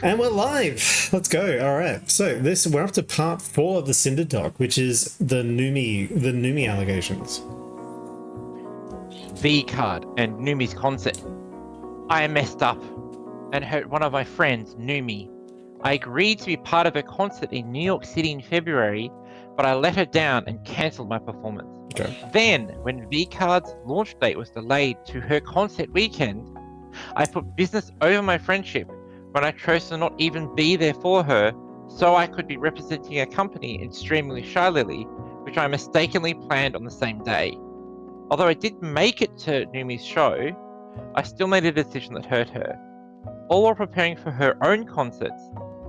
And we're live. Let's go. All right. So we're up to part 4 of the Sinder doc, which is the Numi allegations. V card and Numi's concert. I messed up and hurt one of my friends, Numi. I agreed to be part of her concert in New York City in February, but I let her down and cancelled my performance. Okay. Then, when V card's launch date was delayed to her concert weekend, I put business over my friendship when I chose to not even be there for her, so I could be representing a company and streaming with Shy Lily, which I mistakenly planned on the same day. Although I did make it to Numi's show, I still made a decision that hurt her. All while preparing for her own concerts,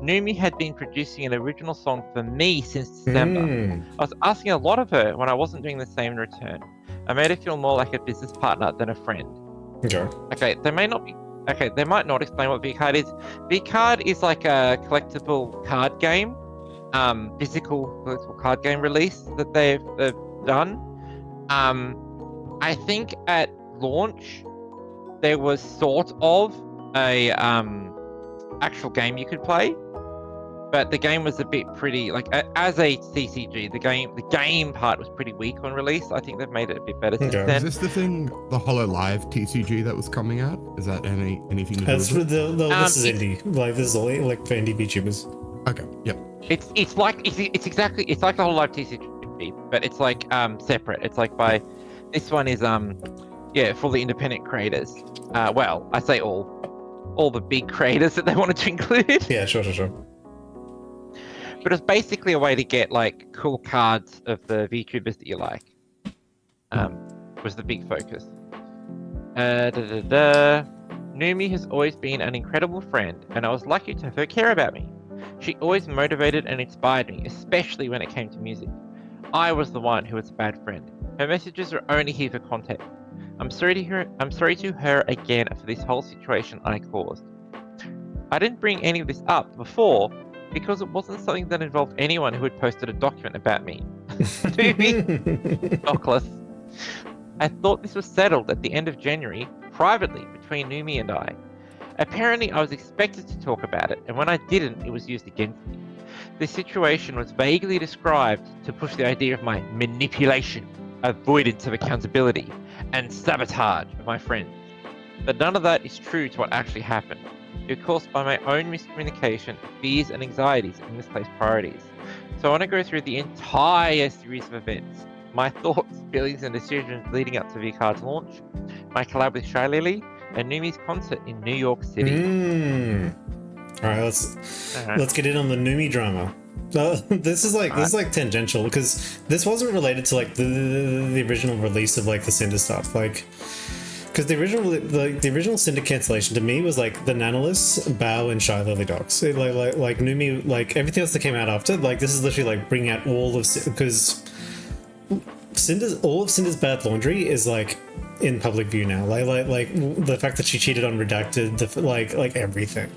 Numi had been producing an original song for me since December. I was asking a lot of her when I wasn't doing the same in return. I made her feel more like a business partner than a friend. Okay, they might not explain what V-Card is. V-Card is like a collectible card game, physical collectible card game release that they've done. I think at launch there was sort of a actual game you could play, but the game was a bit pretty like as a CCG. The game part was pretty weak on release. I think they've made it a bit better since then. Is this the thing, the Hollow Live TCG that was coming out? Is that anything to do with it? This is indie. Like this is only like for indie VTubers. Okay. Yep. It's like the whole live TCG, but it's like separate. It's like by this one is fully independent creators. Well, I say all the big creators that they wanted to include. Yeah, sure. But it's basically a way to get like cool cards of the VTubers that you like. Was the big focus. Numi has always been an incredible friend, and I was lucky to have her care about me. She always motivated and inspired me, especially when it came to music. I was the one who was a bad friend. Her messages were only here for content. I'm sorry to her again for this whole situation I caused. I didn't bring any of this up before because it wasn't something that involved anyone who had posted a document about me. Dockless. I thought this was settled at the end of January, privately, between Numi and I. Apparently, I was expected to talk about it, and when I didn't, it was used against me. This situation was vaguely described to push the idea of my manipulation, avoidance of accountability, and sabotage of my friends. But none of that is true to what actually happened. It was caused by my own miscommunication, fears, and anxieties, and misplaced priorities. So I want to go through the entire series of events. My thoughts, feelings, and decisions leading up to V-Card's launch, my collab with Shy Lily, and Numi's concert in New York City. All right, let's get in on the Numi drama. This is like tangential because this wasn't related to like the original release of like the Sinder stuff, like because the original Sinder cancellation to me was like the Nanolis, Bao, and Shy Lily docs. Like Numi, like everything else that came out after, like this is literally like bringing out all of because all of Cinder's bad laundry is like in public view now. Like the fact that she cheated on Redacted, like everything.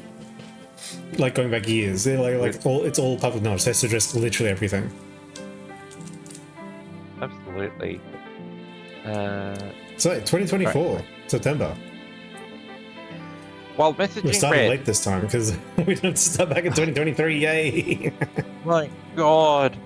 Like going back years, it's all public knowledge. They suggest literally everything. Absolutely. So 2024 right. September. While messaging we're starting late this time because we don't start back in 2023. Yay! My God.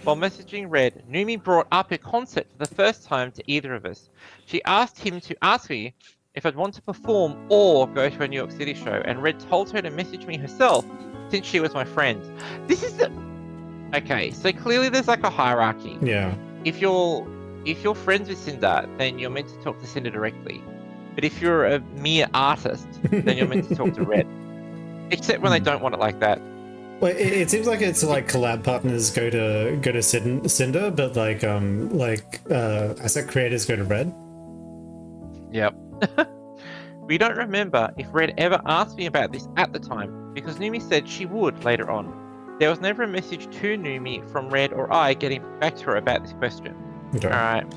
While messaging Red, Numi brought up a concert for the first time to either of us. She asked him to ask me if I'd want to perform or go to a New York City show, and Red told her to message me herself since she was my friend. This is okay, so clearly there's like a hierarchy. Yeah. If you're friends with Sinder, then you're meant to talk to Sinder directly. But if you're a mere artist, then you're meant to talk to Red. Except when they don't want it like that. Well, it seems like it's like collab partners go to Sinder, but like asset creators go to Red. Yep. We don't remember if Red ever asked me about this at the time, because Numi said she would later on. There was never a message to Numi from Red or I getting back to her about this question. Okay. Alright.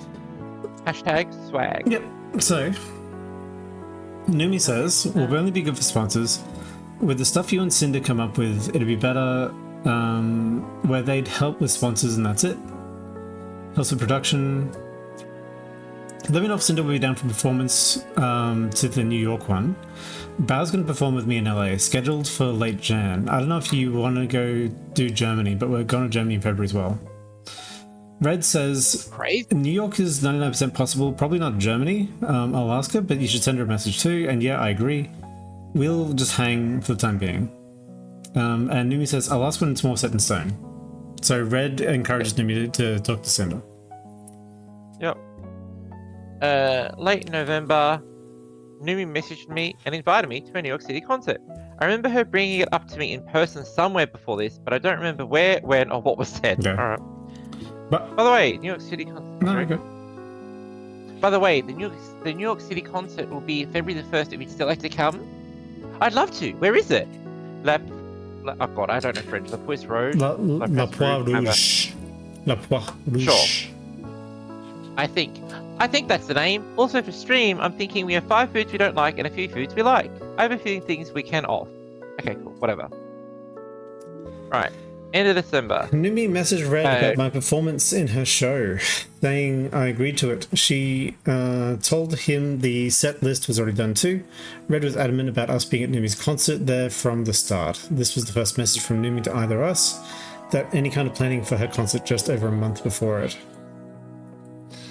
Hashtag swag. Yep. So, Numi says, we'll only be good for sponsors. With the stuff you and Sinder come up with, it'd be better where they'd help with sponsors and that's it. Helps with production. Let me know if Sinder will be down for performance to the New York one. Bao's going to perform with me in LA, scheduled for late Jan. I don't know if you want to go do Germany, but we're going to Germany in February as well. Red says, Crazy. New York is 99% possible, probably not Germany. I'll ask her, but you should send her a message too. And yeah, I agree. We'll just hang for the time being. And Numi says, I'll ask when it's more set in stone. So Red encourages Numi to talk to Sinder. Yep. Late November, Numi messaged me and invited me to a New York City concert. I remember her bringing it up to me in person somewhere before this, but I don't remember where, when, or what was said. Okay. All right. But By the way, New York City concert. no, okay. By the way, the New York City concert will be February the 1st. If you'd still like to come, I'd love to. Where is it? Oh God, I don't know French. La Puisse Road. La Poire Rouge. La Poire Rouge. Sure. I think that's the name. Also for stream, I'm thinking we have 5 foods we don't like and a few foods we like. I have a few things we can off. Okay, cool. Whatever. Right. End of December. Numi messaged Red about my performance in her show, saying I agreed to it. She told him the set list was already done too. Red was adamant about us being at Numi's concert there from the start. This was the first message from Numi to either us, that any kind of planning for her concert just over a month before it.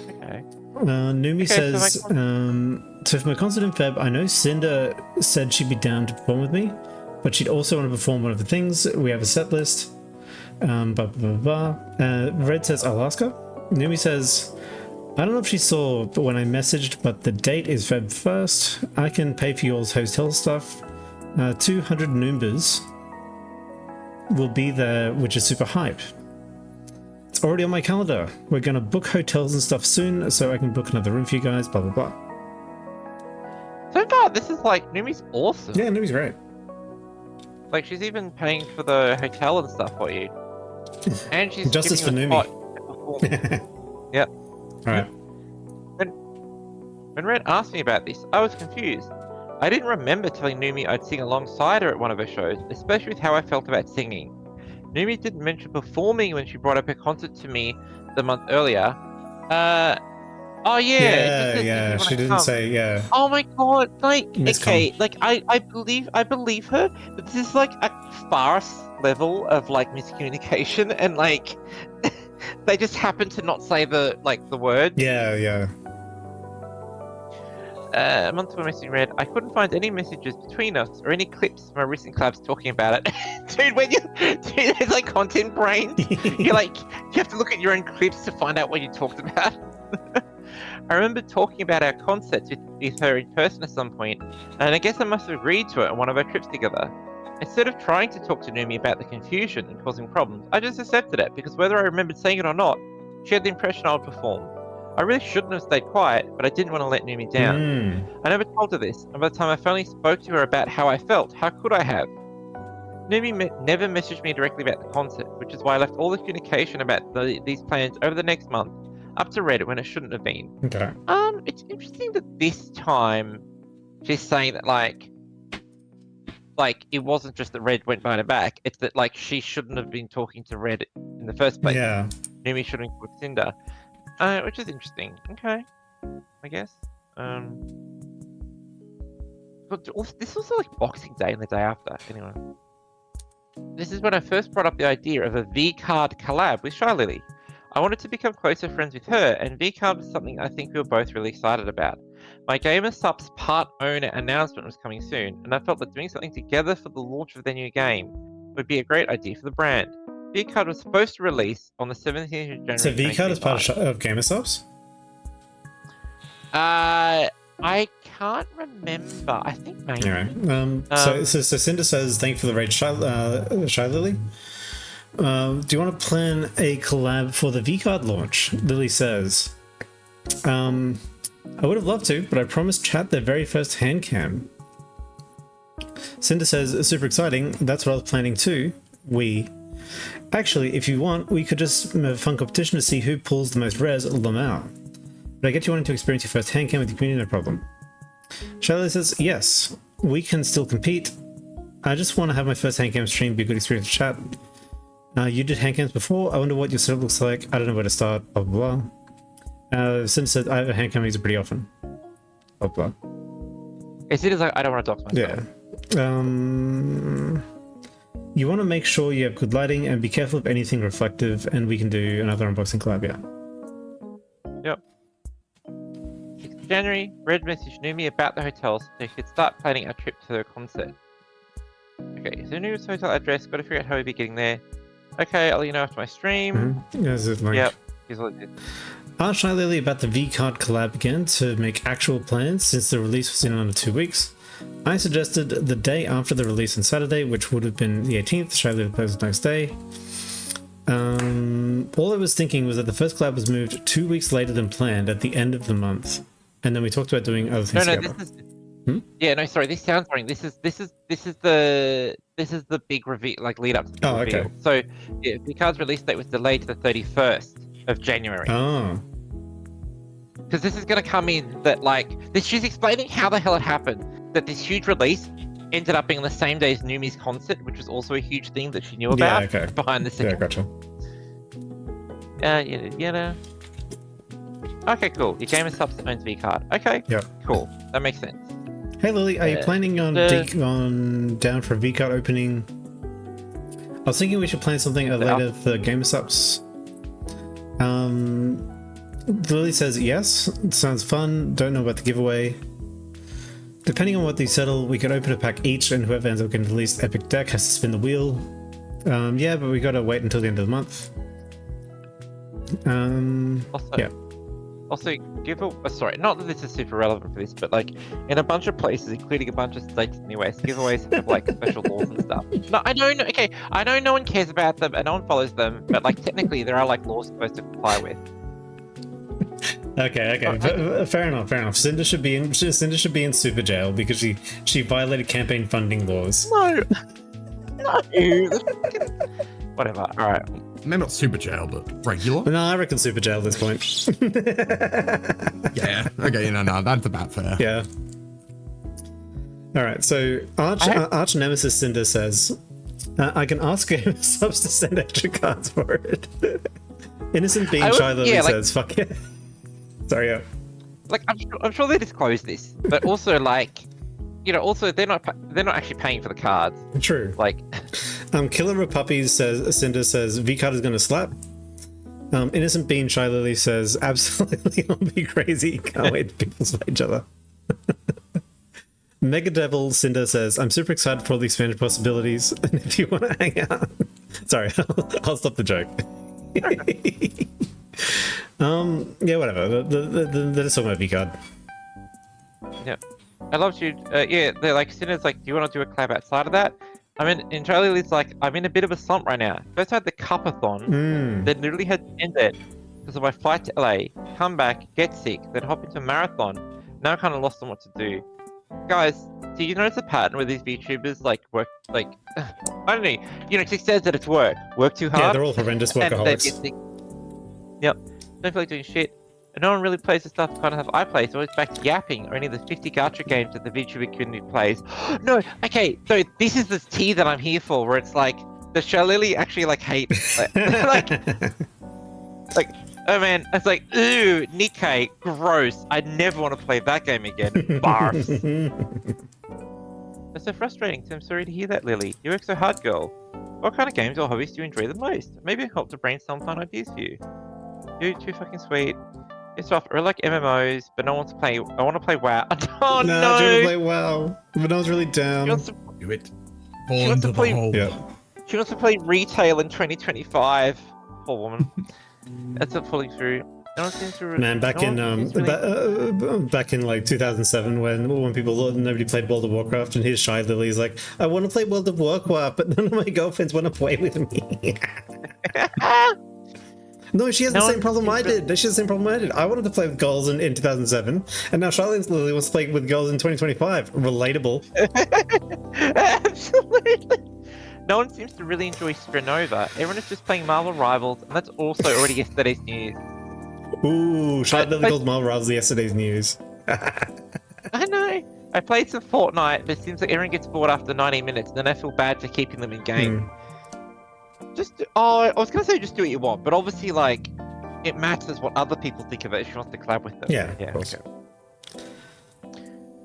Okay. Numi says, so for my concert in Feb, I know Sinder said she'd be down to perform with me, but she'd also want to perform one of the things. We have a set list. Blah, blah, blah, blah. Red says, I'll ask her. Numi says, I don't know if she saw but when I messaged, but the date is Feb 1st. I can pay for your hotel stuff. 200 Noombas will be there, which is super hype. It's already on my calendar. We're going to book hotels and stuff soon, so I can book another room for you guys, blah, blah, blah. So far, this is like, Numi's awesome. Yeah, Numi's great. Like, she's even paying for the hotel and stuff for you. And she's Justice for giving Numi. Yep. Alright. When Red asked me about this, I was confused. I didn't remember telling Numi I'd sing alongside her at one of her shows, especially with how I felt about singing. Numi didn't mention performing when she brought up her concert to me the month earlier. Oh yeah. Yeah, she didn't say, yeah. Oh my God, like, Miscom. okay, like, I believe her, but this is like a farce level of like miscommunication, and like, they just happen to not say the word. Yeah. A month ago, messaging Red, I couldn't find any messages between us or any clips from our recent collabs talking about it. Dude, it's like content brain. You have to look at your own clips to find out what you talked about. I remember talking about our concerts with her in person at some point, and I guess I must have agreed to it on one of our trips together. Instead of trying to talk to Numi about the confusion and causing problems, I just accepted it, because whether I remembered saying it or not, she had the impression I would perform. I really shouldn't have stayed quiet, but I didn't want to let Numi down. I never told her this, and by the time I finally spoke to her about how I felt, how could I have? Numi never messaged me directly about the concert, which is why I left all the communication about these plans over the next month up to Reddit when it shouldn't have been. Okay. It's interesting that this time she's saying that like it wasn't just that Red went behind her back, it's that like she shouldn't have been talking to Red in the first place. Yeah. Numi shouldn't have with Sinder. Which is interesting. Okay. I guess. But this was like Boxing Day and the day after. Anyway. This is when I first brought up the idea of a V-Card collab with Shy Lily. I wanted to become closer friends with her, and V-Card was something I think we were both really excited about. My Gamer Supps part owner announcement was coming soon, and I felt that doing something together for the launch of their new game would be a great idea for the brand. V-Card was supposed to release on the 17th of January. So V-Card is part of Gamer Supps? I can't remember. I think maybe. Anyway, so Sinder says, thank you for the raid, Shy Lily. Do you want to plan a collab for the V-Card launch? Lily says, I would have loved to, but I promised chat their very first hand cam. Sinder says, super exciting. That's what I was planning too. Actually, if you want, we could just have a fun competition to see who pulls the most rares at Lamau. But I get you wanting to experience your first hand cam with the community, no problem. Charlie says, yes, we can still compete. I just want to have my first hand cam stream be a good experience to chat. You did hand cams before. I wonder what your setup looks like. I don't know where to start, blah, blah, blah. Since said I have hand cameras pretty often. Blah, blah. As soon as I don't want to dox myself. Yeah. You want to make sure you have good lighting and be careful of anything reflective, and we can do another unboxing collab, yeah. Yep. 6th January, Red messaged Numi about the hotels so he could start planning a trip to the concert. Okay, so Numi's hotel address, gotta figure out how we'll be getting there. Okay, I'll let you know after my stream. Yeah, this is like... Yep, here's what it is. Asked Shy Lily about the V-Card collab again to make actual plans since the release was in under 2 weeks. I suggested the day after the release on Saturday, which would have been the 18th. Shy Lily plays the next day. All I was thinking was that the first collab was moved 2 weeks later than planned at the end of the month, and then we talked about doing other things together. This is... Yeah, no, sorry. This sounds boring. This is the big reveal, like lead up to the reveal. Okay. So yeah, the card's release date was delayed to the 31st of January. Oh. Because this is going to come in that like this. She's explaining how the hell it happened. That this huge release ended up being the same day as Numi's concert, which was also a huge thing that she knew about behind the scenes. Yeah, gotcha. You know. Okay, cool. Your gamer subs owns V-Card. Okay. Yep. Cool. That makes sense. Hey Lily, are you planning on down for a V-Card opening? I was thinking we should plan something later for gamer subs. Lily says yes. It sounds fun. Don't know about the giveaway. Depending on what they settle, we could open a pack each, and whoever ends up getting the least epic deck has to spin the wheel. Yeah, but we gotta wait until the end of the month. Yeah. Also, sorry, not that this is super relevant for this, but like in a bunch of places, including a bunch of states in the US, giveaways have like special laws and stuff. No, I know. Okay, I know no one cares about them and no one follows them, but like technically there are like laws supposed to comply with. Okay. Fair enough. Sinder should be in super jail because she violated campaign funding laws. No. Whatever. All right. Maybe not super jail, but regular. No, I reckon super jail at this point. Yeah. Okay. No, that's about fair. Yeah. All right. So Arch Nemesis Sinder says, "I can ask him subs to send extra cards for it." Innocent Being Shy Lily says, "Fuck yeah." Sorry, yeah. Like I'm sure they disclose this, but also like, you know, also they're not actually paying for the cards. True. Like, Killer of Puppies says Cinder says V-Card is gonna slap. Innocent Bean Shy Lily says absolutely I'll be crazy. Can't wait for people to fight each other. Mega Devil Cinder says I'm super excited for all the expanded possibilities. And if you want to hang out, sorry, I'll stop the joke. Yeah, whatever. Let us talk about V-Card. Yeah, I love you. Yeah, they're like Cinder's like, do you want to do a collab outside of that? I mean, in Charlie's like, I'm in a bit of a slump right now. First I had the cupathon, then literally had to end it because of my flight to LA, come back, get sick, then hop into a marathon. Now I'm kind of lost on what to do. Guys, do you notice a pattern where these VTubers like work like I don't know, you know, she says that it's work too hard. Yeah, they're all horrendous workaholics. Yep, don't feel like doing shit. And no one really plays the stuff kind of stuff I play, so it's back to yapping or any of the 50 gacha games that the VTuber community plays. No, okay, so this is the tea that I'm here for, where it's like, does Shalili actually like hate, like, oh man, it's like, ooh, Nikkei, gross, I never want to play that game again, barfs. That's so frustrating, so I'm sorry to hear that, Lily. You work so hard, girl. What kind of games or hobbies do you enjoy the most? Maybe I help to brainstorm fun ideas for you. You're too fucking sweet. It's off. I like MMOs, but no one wants to play. I want to play WoW. Oh no! No, do you want to play WoW? But no one's really down. Do it. Fall into the hole. Yeah. She wants to play retail in 2025. Poor woman. That's not pulling through. No one seems to. Man, back in like 2007, when people nobody played World of Warcraft, and here's Shy Lily's like, I want to play World of Warcraft, but none of my girlfriends want to play with me. No, she has the same problem I did. She has the same problem I did. I wanted to play with girls in 2007, and now Charlene Lily wants to play with girls in 2025. Relatable. Absolutely. No one seems to really enjoy Strenova. Everyone is just playing Marvel Rivals, and that's also already yesterday's news. Ooh, Charlene Lily called Marvel Rivals yesterday's news. I know. I played some Fortnite, but it seems like everyone gets bored after 90 minutes, and then I feel bad for keeping them in game. I was gonna say just do what you want, but obviously, like, it matters what other people think of it if she wants to collab with them. Yeah, of course. Okay.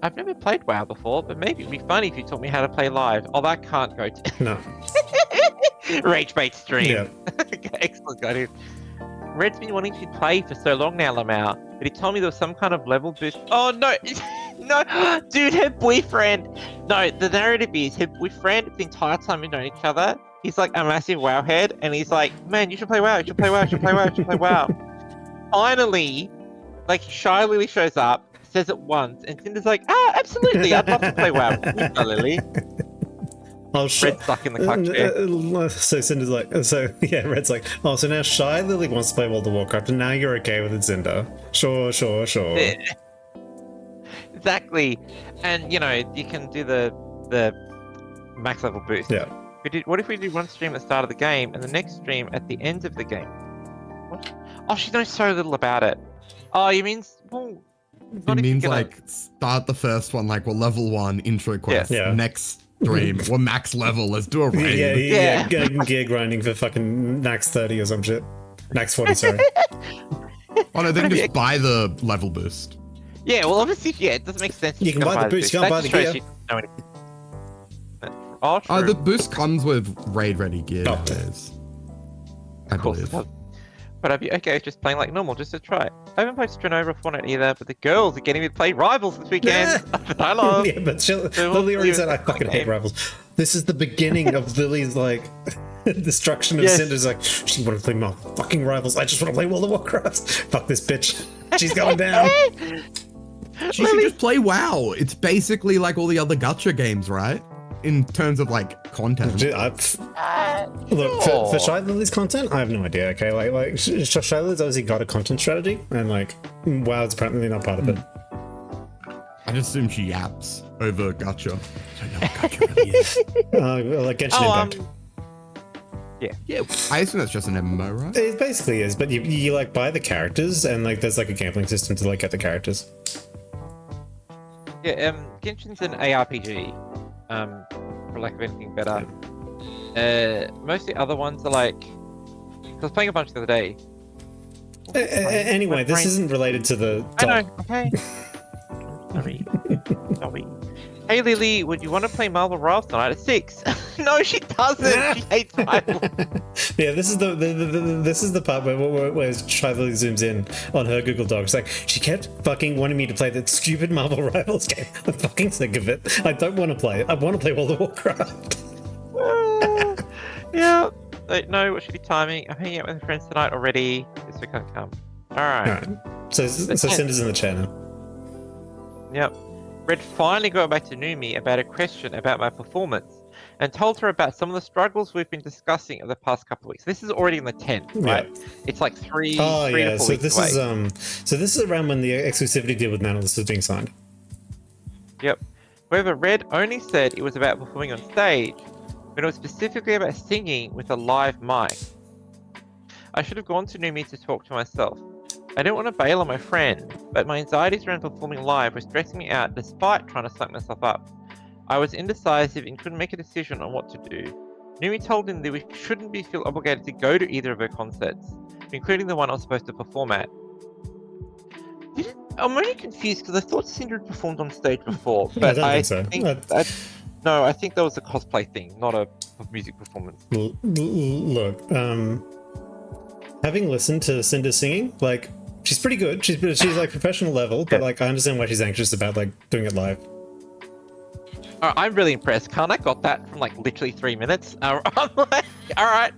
I've never played WoW before, but maybe it'd be funny if you taught me how to play live. Oh, that can't go to No. Rage bait stream. Yeah. Okay, excellent, got it. Red's been wanting to play for so long now, Lamau, but he told me there was some kind of level boost. Oh no, no, dude, her boyfriend. No, the narrative is her boyfriend the entire time we've known each other. He's like a massive WoW head, and he's like, man, you should play WoW, you should play WoW, you should play WoW, you should play WoW. Finally, like Shy Lily shows up, says it once, and Cinder's like, absolutely, I'd love to play WoW. Shy Lily. Oh, Red's stuck in the clutch chair. So Cinder's like, Red's like, oh, so now Shy Lily wants to play World of Warcraft, and now you're okay with it, Cinder. Sure. Yeah. Exactly. And, you can do the max level boost. Yeah. What if we do one stream at the start of the game, and the next stream at the end of the game? What? Oh, she knows so little about it. Oh, you mean... Well, it means, like, start the first one, like, level 1, intro quest. Yeah. Next stream, we're max level, let's do a raid. Yeah. Gear grinding for fucking max 30 or some shit. Max 40, sorry. Oh no, then just buy the level boost. Yeah, well, obviously, it doesn't make sense. You can buy the boost, you can't buy the gear. Oh, true. The boost comes with raid-ready gear nowadays. Of course it does. But I'd be okay with just playing like normal, just to try it. I haven't played Stranova or Fortnite either, but the girls are getting me to play Rivals this weekend. I love. Yeah, but Lily already said I fucking hate Rivals. This is the beginning of Lily's, like, destruction of Cinder's, like, she want to play more fucking Rivals. I just want to play World of Warcraft. Fuck this bitch. She's going down. She should just play WoW. It's basically like all the other gacha games, right? In terms of, like, content. Look, for Shy Lily's content, I have no idea, okay? Like Shy Lily's obviously got a content strategy, and, like, WoW's apparently not part of it. I just assume she yaps over gacha. I don't know what gacha really is. Like Genshin Impact. Yeah, I assume that's just an MMO, right? It basically is, but you like, buy the characters, and, like, there's, like, a gambling system to, like, get the characters. Yeah, Genshin's an ARPG. For lack of anything better. Most of the other ones are like... I was playing a bunch the other day. Anyway, this isn't related to the... I know, okay. Sorry. Hey Lily, would you want to play Marvel Rivals tonight at 6? No, she doesn't! She hates Rivals! Yeah, this is the part where Shy Lily zooms in on her Google Doc. It's like, she kept fucking wanting me to play that stupid Marvel Rivals game. I'm fucking sick of it. I don't want to play it. I want to play World of Warcraft. Yeah. No, what should be timing? I'm hanging out with my friends tonight already. Guess we can't come. Alright. So Cinder's in the chat now. Yep. Red finally got back to Numi about a question about my performance and told her about some of the struggles we've been discussing over the past couple of weeks. This is already in the 10th, right? Yeah. It's like three to 4 weeks away. So this is around when the exclusivity deal with Manalus was being signed. Yep. However, Red only said it was about performing on stage, but it was specifically about singing with a live mic. I should have gone to Numi to talk to myself. I didn't want to bail on my friend, but my anxieties around performing live were stressing me out despite trying to psych myself up. I was indecisive and couldn't make a decision on what to do. Numi told him that we shouldn't feel obligated to go to either of her concerts, including the one I was supposed to perform at. I'm only confused because I thought Sinder had performed on stage before, but I think no, I think that was a cosplay thing, not a music performance. Look, having listened to Cinder singing, like, she's pretty good. She's like professional level, but like I understand why she's anxious about like doing it live. I'm really impressed. Khan, I got that from like literally 3 minutes. I'm like, all right,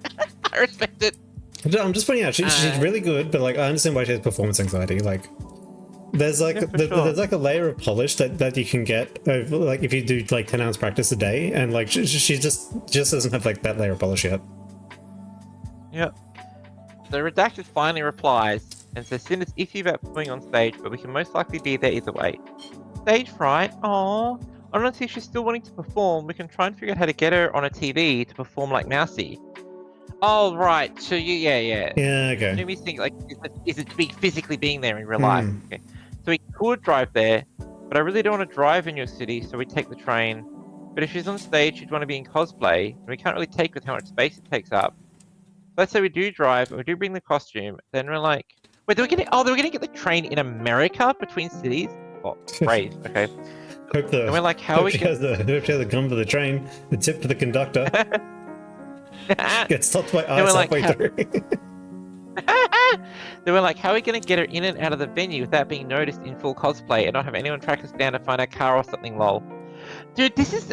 I respect it. I'm just pointing out she's really good, but like I understand why she has performance anxiety. Like, there's like there's like a layer of polish that you can get over, like if you do like 10 hours practice a day, and like she just doesn't have like that layer of polish yet. Yep. So Redacted finally replies and says Cinder's iffy about performing on stage, but we can most likely be there either way. Stage fright? Aww. Honestly, if she's still wanting to perform, we can try and figure out how to get her on a TV to perform like Mousy. Oh, right. So yeah. Yeah, okay. Numi's thinking, like, is it physically being there in real life? Okay. So we could drive there, but I really don't want to drive in your city, so we take the train. But if she's on stage, she'd want to be in cosplay, and we can't really take with how much space it takes up. let's say we do drive, and we do bring the costume, then we're like, wait, they were gonna get the train in America between cities? Oh, brave, okay. And we're like, how are we Hope she has the gun for the train, the tip for the conductor. Gets stopped by ice halfway through. They were like, how are we going to get her in and out of the venue without being noticed in full cosplay and not have anyone track us down to find our car or something, lol. Dude, this is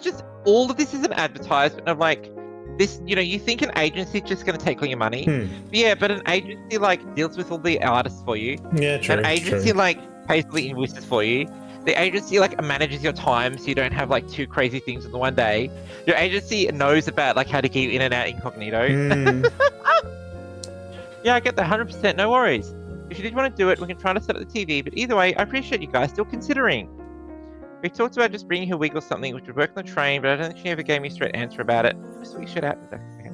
just, all of this is an advertisement of like, this, you know, you think an agency is just going to take all your money. Yeah, but an agency like deals with all the artists for you. Yeah, true. An agency like pays for the invoices for you. The agency like manages your time so you don't have like 2 crazy things in the one day. Your agency knows about like how to get you in and out incognito. Yeah, I get that 100%. No worries. If you did want to do it, we can try to set up the TV. But either way, I appreciate you guys still considering. We talked about just bringing her wig or something, which would work on the train, but I don't think she ever gave me a straight answer about it. Just we should out. Okay.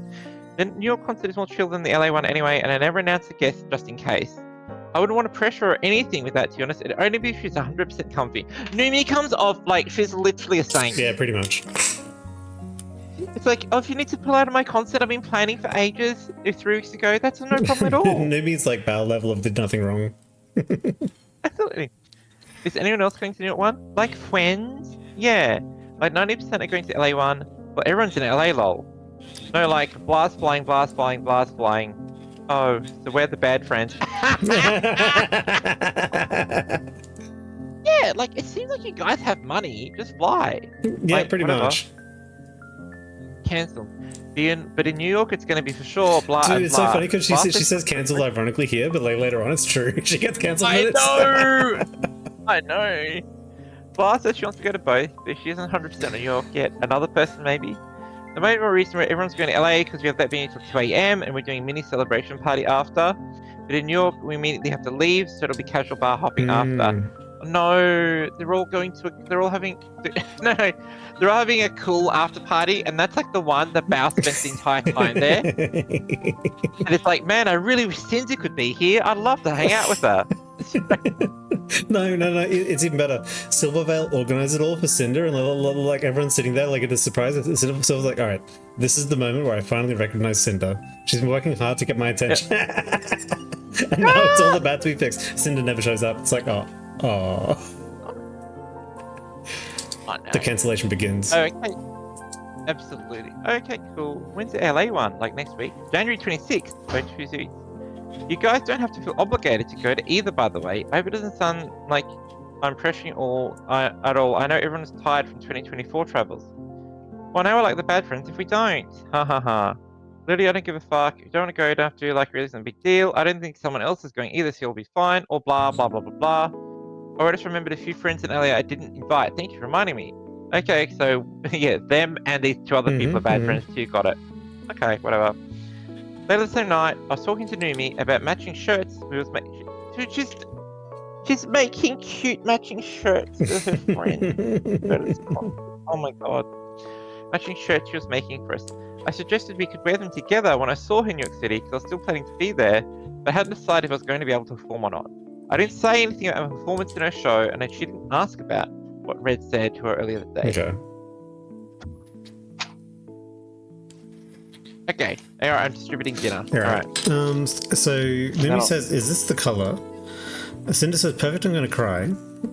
The New York concert is more chill than the LA one anyway, and I never announced the guest just in case. I wouldn't want to pressure her or anything with that, to be honest. It'd only be if she's 100% comfy. Numi comes off like she's literally a saint. Yeah, pretty much. It's like, oh, if you need to pull out of my concert I've been planning for ages, 3 weeks ago, that's no problem at all. Numi's like bow level of did nothing wrong. Absolutely. Is anyone else going to New York one? Like friends? Yeah. Like 90% are going to LA one. Well, everyone's in LA, lol. No, like blast flying, blast flying, blast flying. Oh, so we're the bad friends. Yeah, like it seems like you guys have money. Just fly. Yeah, like, pretty whatever. much. Cancel. But in New York, it's going to be for sure. Blah. Dude, it's so blah. funny because she says cancelled ironically here, but like later on, it's true. She gets cancelled. I know. I know. Blast says she wants to go to both, but she isn't 100% New York yet. Another person maybe. The main reason where everyone's going to LA because we have that venue till 2 a.m. and we're doing a mini celebration party after. But in New York, we immediately have to leave, so it'll be casual bar hopping after. No, they're all having a cool after party, and that's like the one that Bao spends the entire time there. And it's like, man, I really wish Sinder could be here. I'd love to hang out with her. No, it's even better. Silvervale organized it all for Sinder, and like everyone's sitting there like it is a surprise. So I was like, all right, this is the moment where I finally recognize Sinder. She's been working hard to get my attention. And now it's all about to be fixed. Sinder never shows up. It's like, oh. No. The cancellation begins. Okay. Absolutely. Okay, cool. When's the LA one? Like next week? January 26th. Wait, Tuesday. You guys don't have to feel obligated to go to either, by the way. I hope it doesn't sound like I'm pressuring at all. I know everyone's tired from 2024 travels. Well, now we're like the bad friends if we don't. Ha ha ha. Literally, I don't give a fuck. If you don't want to go, you don't have to. Like, really isn't a big deal. I don't think someone else is going either, so you'll be fine. Or blah, blah, blah, blah, blah. Oh, I just remembered a few friends in LA I didn't invite. Thank you for reminding me. Okay, so, yeah, them and these 2 other people are bad friends too. Got it. Okay, whatever. Later the same night, I was talking to Numi about matching shirts. She's making cute matching shirts with her friends. Oh my god. Matching shirts she was making for us. I suggested we could wear them together when I saw her in New York City because I was still planning to be there, but I hadn't decided if I was going to be able to perform or not. I didn't say anything about my performance in her show, and she didn't ask about what Red said to her earlier that day. Okay. Alright, I'm distributing dinner. Alright. So Numi says, is this the color? Sinder says, perfect, I'm gonna cry.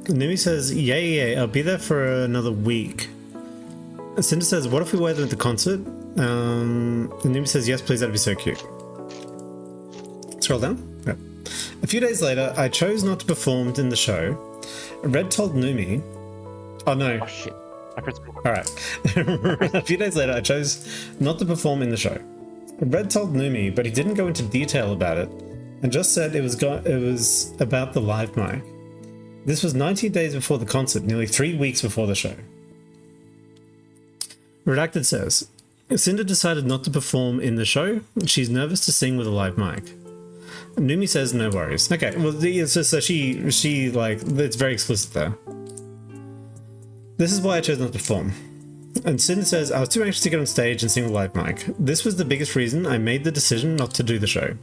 Numi says, yeah, I'll be there for another week. Sinder says, what if we wear them at the concert? And Numi says, yes, please, that'd be so cute. Scroll down. Yep. A few days later, I chose not to perform in the show. Red told Numi... Oh, no. Oh, shit. Alright. A few days later, I chose not to perform in the show. Red told Numi, but he didn't go into detail about it, and just said it was about the live mic. This was 19 days before the concert, nearly 3 weeks before the show. Redacted says, Sinder decided not to perform in the show. She's nervous to sing with a live mic. Numi says no worries. Okay, well, so she like, it's very explicit there. This is why I chose not to perform. And Sinder says, I was too anxious to get on stage and sing with a live mic. This was the biggest reason I made the decision not to do the show.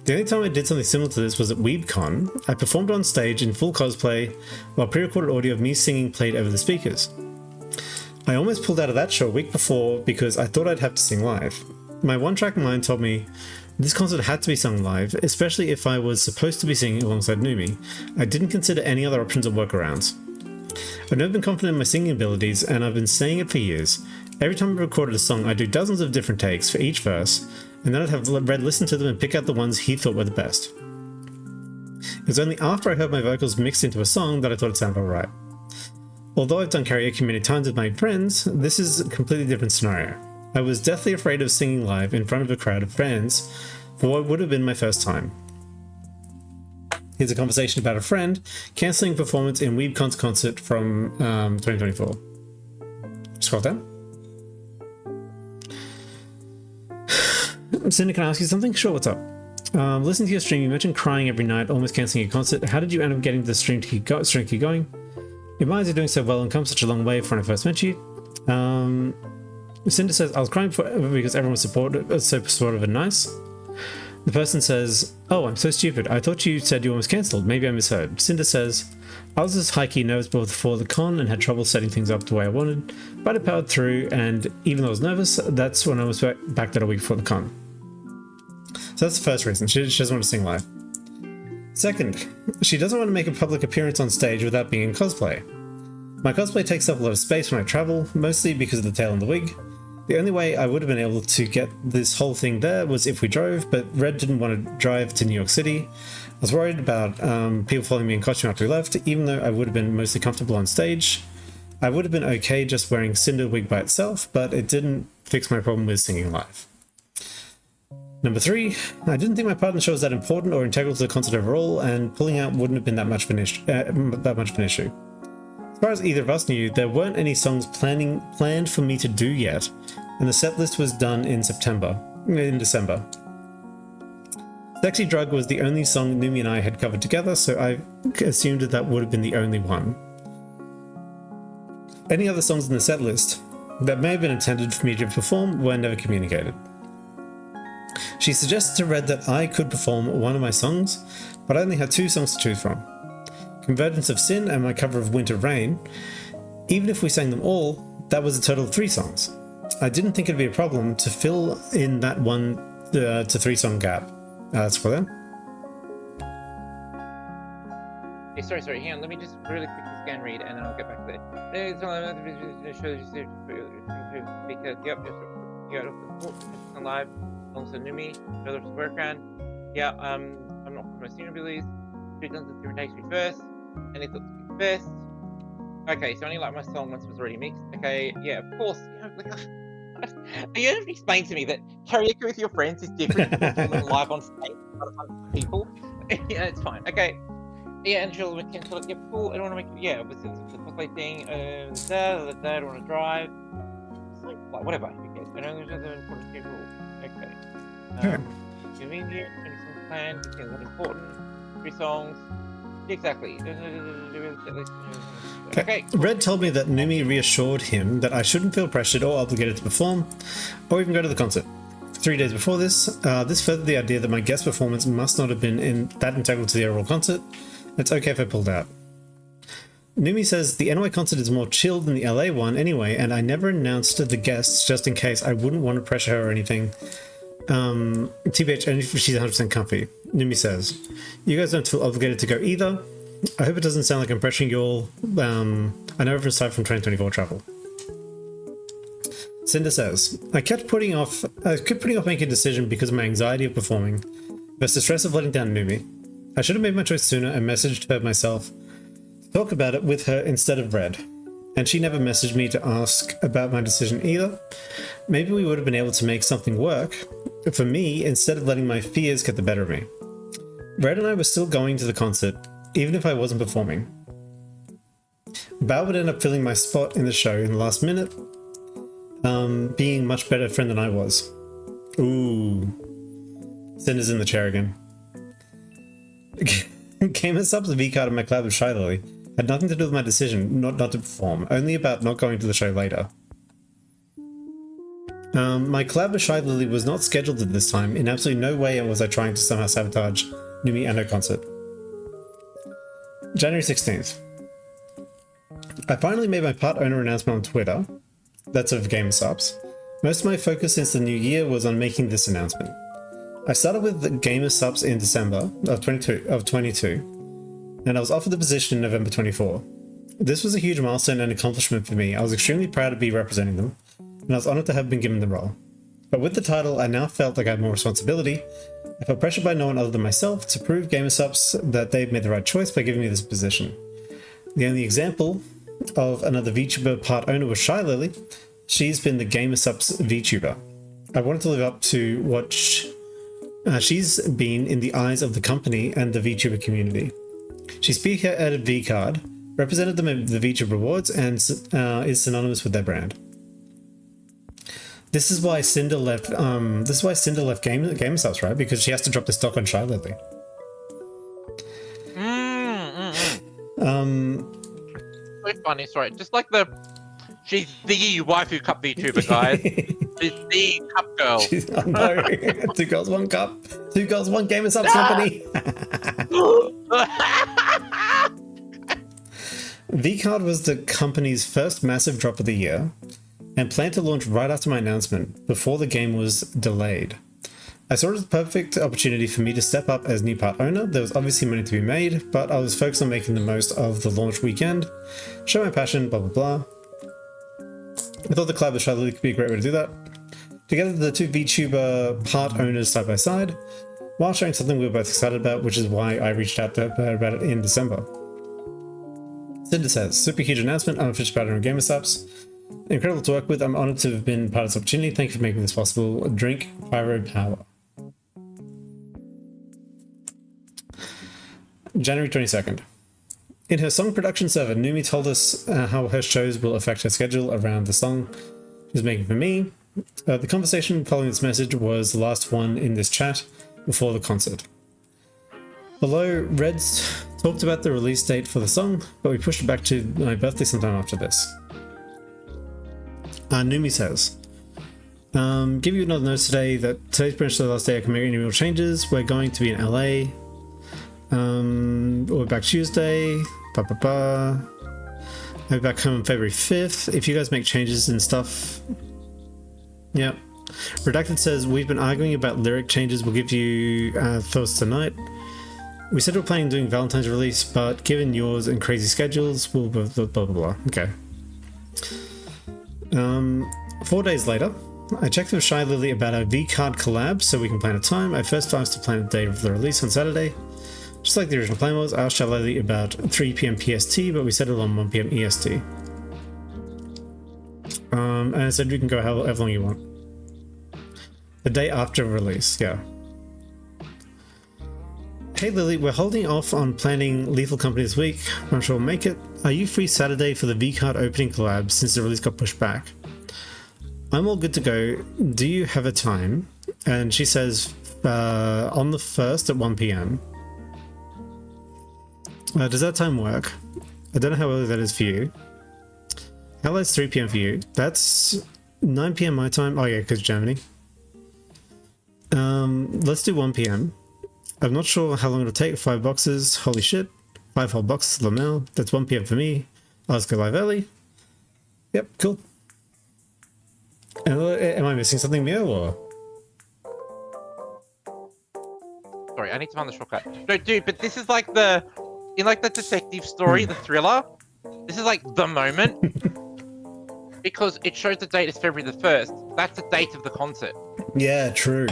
The only time I did something similar to this was at WeebCon. I performed on stage in full cosplay while pre-recorded audio of me singing played over the speakers. I almost pulled out of that show a week before because I thought I'd have to sing live. My one-track mind told me this concert had to be sung live, especially if I was supposed to be singing alongside Numi. I didn't consider any other options or workarounds. I've never been confident in my singing abilities, and I've been saying it for years. Every time I recorded a song, I do dozens of different takes for each verse, and then I'd have Red listen to them and pick out the ones he thought were the best. It was only after I heard my vocals mixed into a song that I thought it sounded alright. Although I've done karaoke many times with my friends, this is a completely different scenario. I was deathly afraid of singing live in front of a crowd of fans for what would have been my first time. Here's a conversation about a friend cancelling performance in Weebcon's concert from 2024. Scroll down. Sinder, can I ask you something? Sure, what's up? Listening to your stream, you mentioned crying every night, almost cancelling your concert. How did you end up getting the stream to keep going? Your minds are doing so well and come such a long way from when I first met you. Sinder says, I was crying because everyone was so supportive and nice. The person says, oh, I'm so stupid. I thought you said you almost cancelled. Maybe I misheard. Cinder says, I was just high-key nervous before the con and had trouble setting things up the way I wanted, but I powered through, and even though I was nervous, that's when I was back that a week before the con. So that's the first reason. She doesn't want to sing live. Second, she doesn't want to make a public appearance on stage without being in cosplay. My cosplay takes up a lot of space when I travel, mostly because of the tail and the wig. The only way I would have been able to get this whole thing there was if we drove, but Red didn't want to drive to New York City. I was worried about people following me in costume after we left, even though I would have been mostly comfortable on stage. I would have been okay just wearing Cinder wig by itself, but it didn't fix my problem with singing live. Number 3, I didn't think my part in the show was that important or integral to the concert overall, and pulling out wouldn't have been that much of an issue. As far as either of us knew, there weren't any songs planned for me to do yet, and the set list was done in December. Sexy Drug was the only song Numi and I had covered together, so I assumed that would have been the only one. Any other songs in the set list that may have been intended for me to perform were never communicated. She suggested to Red that I could perform one of my songs, but I only had 2 songs to choose from. Convergence of Sin and my cover of Winter Rain. Even if we sang them all, that was a total of 3 songs. I didn't think it'd be a problem to fill in that 1 to 3 song gap. That's for them. Hey, sorry, hang on, let me just really quickly scan read and then I'll get back to that. Because, yep, live, also Numi, further workaround. Yeah, I'm not from my senior abilities. 2 tons of different takes me first, and they thought to be first. Okay, so I only like my song once it was already mixed. Okay, yeah, of course. You have to explain to me that karaoke with your friends is different from performing live on stage in front of hundreds of people. Yeah, it's fine. Okay. Yeah, and she'll cancel it. Yeah, cool. I don't want to make it. Yeah, obviously it's a cosplay thing. I don't want to drive. It's like whatever. Who cares? I know there's other important schedule. Okay. Convenient. 20 songs planned. It's not important. 3 songs. Exactly. Okay. Cool. Red told me that Numi reassured him that I shouldn't feel pressured or obligated to perform, or even go to the concert. 3 days before this, this furthered the idea that my guest performance must not have been that integral to the overall concert. It's okay if I pulled out. Numi says the NY concert is more chilled than the LA one anyway, and I never announced the guests just in case. I wouldn't want to pressure her or anything. TBH, only if she's 100% comfy. Numi says, you guys don't feel obligated to go either. I hope it doesn't sound like I'm pressuring you all. I know everyone's tired from 2024 travel. Cinder says, I kept putting off making a decision because of my anxiety of performing versus the stress of letting down Numi. I should have made my choice sooner and messaged her myself to talk about it with her instead of Red. And she never messaged me to ask about my decision either. Maybe we would have been able to make something work for me instead of letting my fears get the better of me. Red and I were still going to the concert, even if I wasn't performing. Bao would end up filling my spot in the show in the last minute, being much better friend than I was. Ooh. Cinder's in the chair again. Gamer subs the V-card in my collab with Shy Lily had nothing to do with my decision not to perform, only about not going to the show later. My collab with Shy Lily was not scheduled at this time. In absolutely no way was I trying to somehow sabotage Numi and her concert. January 16th. I finally made my part owner announcement on Twitter. That's of Gamer Subs. Most of my focus since the new year was on making this announcement. I started with the Gamer Subs in December of 22, and I was offered the position in November 24. This was a huge milestone and accomplishment for me. I was extremely proud to be representing them, and I was honored to have been given the role. But with the title, I now felt like I had more responsibility. I felt pressured by no one other than myself to prove Gamer Subs that they've made the right choice by giving me this position. The only example of another VTuber part owner was Shy Lily. She's been the Gamer Subs VTuber. I wanted to live up to what she's been in the eyes of the company and the VTuber community. She spearheaded VCard, represented them at the VTuber Awards, and is synonymous with their brand. This is why Sinder left. Gamer Subs, right? Because she has to drop the stock on Shy Lily. So funny, sorry. Just like she's the waifu cup VTuber, guys. She's the cup girl. Oh no. 2 girls, 1 cup. 2 girls, 1 Gamer Subs company. VCard was the company's first massive drop of the year, and planned to launch right after my announcement, before the game was delayed. I saw it as the perfect opportunity for me to step up as new part owner. There was obviously money to be made, but I was focused on making the most of the launch weekend, show my passion, blah blah blah. I thought the collab with Shy Lily could be a great way to do that. Together, the 2 VTuber part owners side by side, while sharing something we were both excited about, which is why I reached out to her about it in December. Sinder says, super huge announcement, unofficial partner in Gamer Subs. Incredible to work with, I'm honored to have been part of this opportunity. Thank you for making this possible. Drink Pyro Power. January 22nd. In her song production server, Numi told us how her shows will affect her schedule around the song she's making for me. The conversation following this message was the last one in this chat before the concert. Below, Reds talked about the release date for the song, but we pushed it back to my birthday sometime after this. Numi says, give you another notice today that today's pretty much the last day I can make any real changes. We're going to be in LA. We're back Tuesday. I'll be back home on February 5th. If you guys make changes and stuff. Yep. Redacted says, we've been arguing about lyric changes. We'll give you thoughts tonight. We said we're planning on doing Valentine's release, but given yours and crazy schedules, we'll blah blah blah blah. Okay. 4 days later, I checked with Shy Lily about our VCard collab so we can plan a time. I first asked to plan a day of the release on Saturday. Just like the original plan was, I asked Shy Lily about 3 PM PST, but we settled on 1 PM EST. And I said we can go however long you want. The day after release, yeah. Hey Lily, we're holding off on planning Lethal Company this week. I'm sure we'll make it. Are you free Saturday for the VCard opening collab since the release got pushed back? I'm all good to go. Do you have a time? And she says, on the 1st at 1 PM. Does that time work? I don't know how early that is for you. How late is 3 PM for you? That's 9 PM my time. Oh yeah, because Germany. Let's do 1 PM. I'm not sure how long it'll take. 5 boxes. Holy shit. 5 whole boxes. Lamel. That's 1 PM for me. I'll just go live early. Yep, cool. Am I missing something, Mio, or? Sorry, I need to find the shortcut. No, dude, but this is like in like the detective story, the thriller, this is like the moment. Because it shows the date is February the 1st. That's the date of the concert. Yeah, true.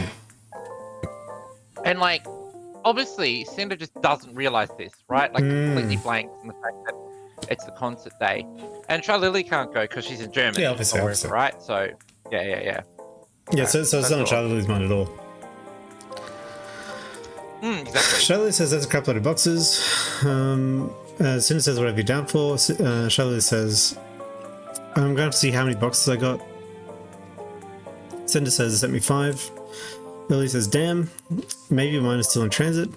And like, obviously, Sinder just doesn't realize this, right? Like, completely blanks on the fact that it's the concert day. And Shy Lily can't go because she's in Germany. Yeah, obviously. Right? So, yeah. Yeah, so it's not on Shy Lily's mind at all. Exactly. Shy Lily says there's a couple of boxes. Cinder says whatever you're down for. Shy Lily says, I'm going to see how many boxes I got. Cinder says, sent me 5. Lily says, damn, maybe mine is still in transit.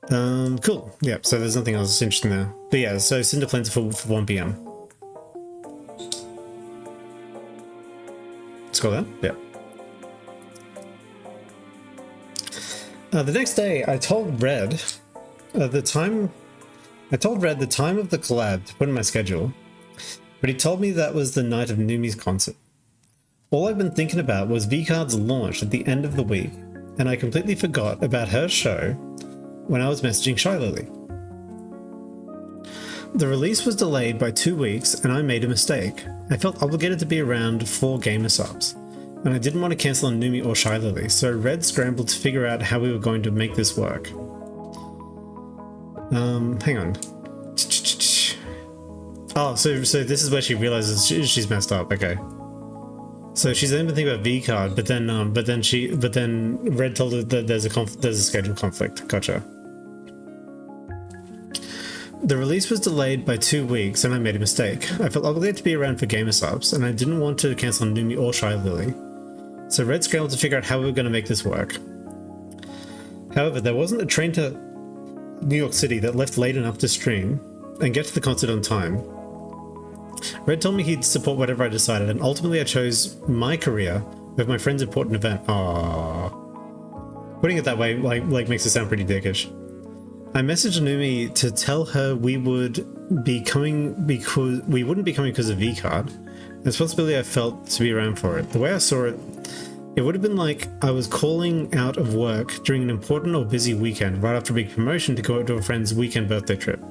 Cool. Yeah, so there's nothing else interesting there. But yeah, so Cinder plans for 1 PM. Scroll down? Yeah. The next day, I told Red the time of the collab to put in my schedule, but he told me that was the night of Numi's concert. All I've been thinking about was VCard's launch at the end of the week, and I completely forgot about her show when I was messaging Shylily. The release was delayed by 2 weeks, and I made a mistake. I felt obligated to be around for gamer subs, and I didn't want to cancel on Numi or Shylily, so Red scrambled to figure out how we were going to make this work. Hang on. Oh, so this is where she realizes she's messed up. Okay. So she's then been thinking about VCard, but then Red told her that there's a schedule conflict. Gotcha. The release was delayed by 2 weeks, and I made a mistake. I felt obligated to be around for gamer subs, and I didn't want to cancel on Numi or Shylily. So Red scrambled to figure out how we were going to make this work. However, there wasn't a train to New York City that left late enough to stream and get to the concert on time. Red told me he'd support whatever I decided, and ultimately I chose my career with my friend's important event. Aww. Putting it that way like makes it sound pretty dickish. I messaged Numi to tell her we wouldn't be coming because of VCard, and the responsibility I felt to be around for it. The way I saw it, it would have been like I was calling out of work during an important or busy weekend right after a big promotion to go out to a friend's weekend birthday trip.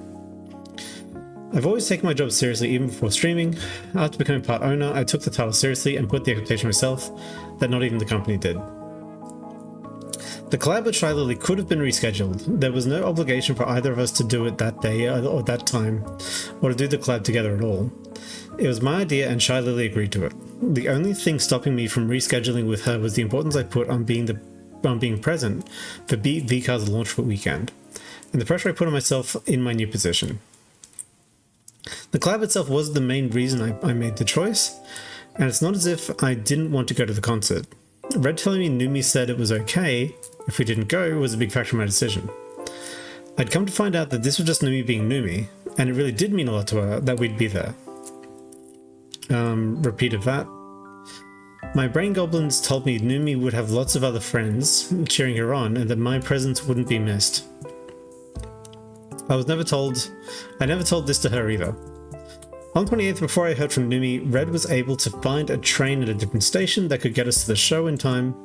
I've always taken my job seriously even before streaming. After becoming part owner, I took the title seriously and put the expectation myself that not even the company did. The collab with Shylily could have been rescheduled. There was no obligation for either of us to do it that day or that time, or to do the collab together at all. It was my idea and Shylily agreed to it. The only thing stopping me from rescheduling with her was the importance I put on being present for VCard's launch weekend, and the pressure I put on myself in my new position. The collab itself was the main reason I made the choice, and it's not as if I didn't want to go to the concert. Red telling me Numi said it was okay if we didn't go was a big factor in my decision. I'd come to find out that this was just Numi being Numi, and it really did mean a lot to her that we'd be there. Repeat of that. My brain goblins told me Numi would have lots of other friends cheering her on and that my presence wouldn't be missed. I never told this to her either. On the 28th, before I heard from Numi, Red was able to find a train at a different station that could get us to the show in time,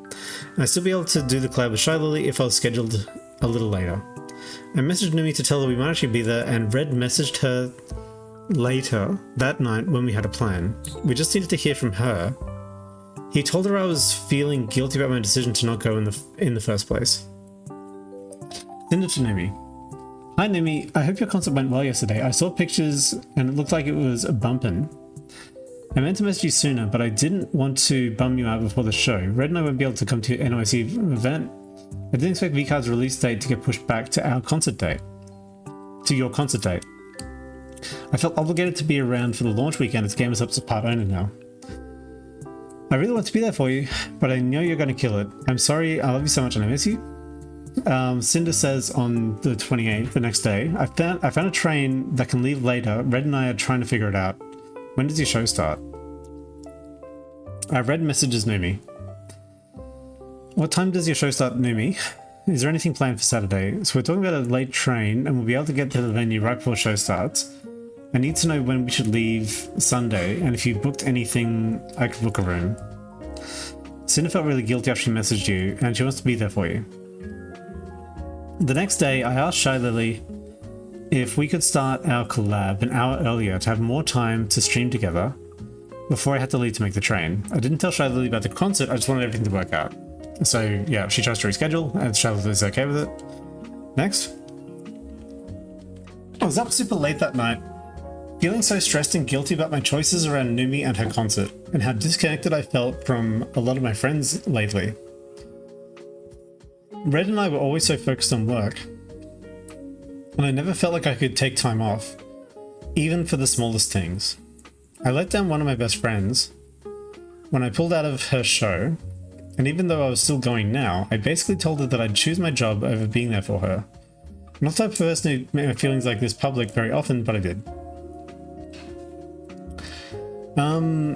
and I'd still be able to do the collab with Shylily if I was scheduled a little later. I messaged Numi to tell her we might actually be there, and Red messaged her later that night when we had a plan. We just needed to hear from her. He told her I was feeling guilty about my decision to not go in the first place. Sinder to Numi. Hi Numi, I hope your concert went well yesterday. I saw pictures and it looked like it was a bumpin'. I meant to message you sooner, but I didn't want to bum you out before the show. Red and I won't be able to come to your NYC event. I didn't expect VCard's release date to get pushed back to our concert date. To your concert date. I felt obligated to be around for the launch weekend as Gamers Up's a part owner now. I really want to be there for you, but I know you're going to kill it. I'm sorry, I love you so much and I miss you. Sinder says on the 28th, the next day, I found a train that can leave later. Red and I are trying to figure it out. When does your show start? Red messages Numi. What time does your show start, Numi? Is there anything planned for Saturday? So we're talking about a late train and we'll be able to get to the venue right before show starts. I need to know when we should leave Sunday, and if you booked anything, I could book a room. Sinder felt really guilty after she messaged you, and she wants to be there for you. The next day, I asked Shylily if we could start our collab an hour earlier to have more time to stream together before I had to leave to make the train. I didn't tell Shylily about the concert, I just wanted everything to work out. So yeah, she chose to reschedule, and Shylily's okay with it. Next. I was up super late that night, feeling so stressed and guilty about my choices around Numi and her concert, and how disconnected I felt from a lot of my friends lately. Red and I were always so focused on work, and I never felt like I could take time off, even for the smallest things. I let down one of my best friends when I pulled out of her show, and even though I was still going now, I basically told her that I'd choose my job over being there for her. I'm not the type of person who make my feelings like this public very often, but I did.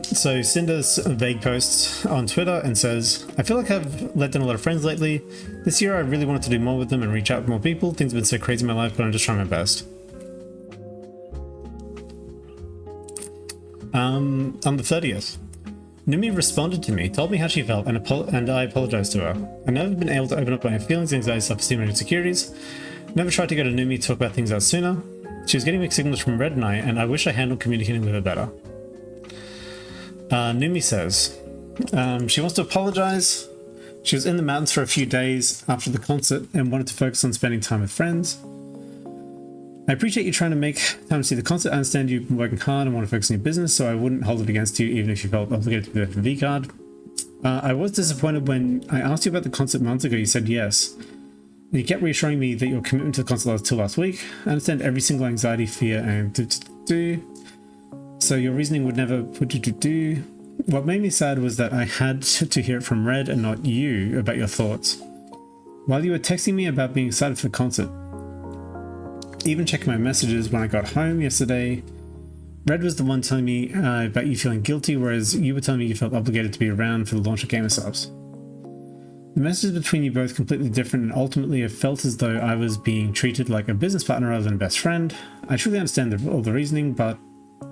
So Cinder's vague posts on Twitter and says, I feel like I've let down a lot of friends lately. This year I really wanted to do more with them and reach out to more people. Things have been so crazy in my life, but I'm just trying my best. On the 30th, Numi responded to me, told me how she felt, and I apologized to her. I've never been able to open up my feelings, anxiety, self-esteem, and insecurities. Never tried to go to Numi to talk about things out sooner. She was getting mixed signals from Red and I wish I handled communicating with her better. Numi says she wants to apologize. She was in the mountains for a few days after the concert and wanted to focus on spending time with friends. I appreciate you trying to make time to see the concert. I understand you've been working hard and want to focus on your business, so I wouldn't hold it against you even if you felt obligated to be there for the V card. I was disappointed when I asked you about the concert months ago. You said yes. And you kept reassuring me that your commitment to the concert was till last week. I understand every single anxiety, fear, and so your reasoning would never put you to do. What made me sad was that I had to hear it from Red and not you about your thoughts. While you were texting me about being excited for the concert, even checking my messages when I got home yesterday, Red was the one telling me about you feeling guilty, whereas you were telling me you felt obligated to be around for the launch of GamerSubs. The messages between you both completely different, and ultimately I felt as though I was being treated like a business partner rather than a best friend. I truly understand all the reasoning, but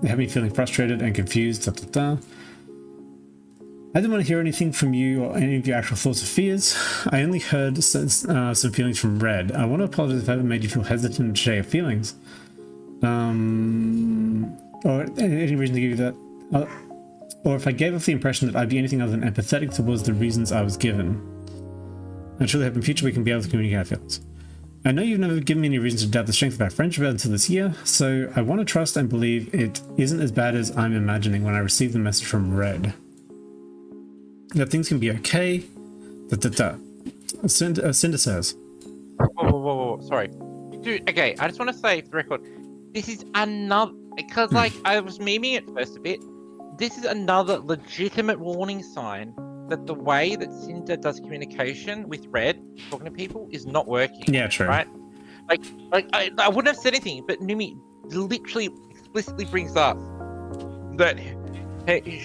it had me feeling frustrated and confused. I didn't want to hear anything from you or any of your actual thoughts or fears. I only heard some feelings from Red. I want to apologize if I ever made you feel hesitant to share your feelings. Or any reason to give you that. Or if I gave off the impression that I'd be anything other than empathetic towards the reasons I was given. I truly hope in future we can be able to communicate our feelings. I know you've never given me any reason to doubt the strength of our friendship until this year, so I want to trust and believe it isn't as bad as I'm imagining when I received the message from Red. That things can be okay. Sinder says. Whoa, sorry. Dude, okay, I just want to say for the record, this is another, because like, I was memeing it first a bit, this is another legitimate warning sign that the way that Sinder does communication with Red, talking to people, is not working. Yeah, true. Right? Like I wouldn't have said anything, but Numi literally explicitly brings up that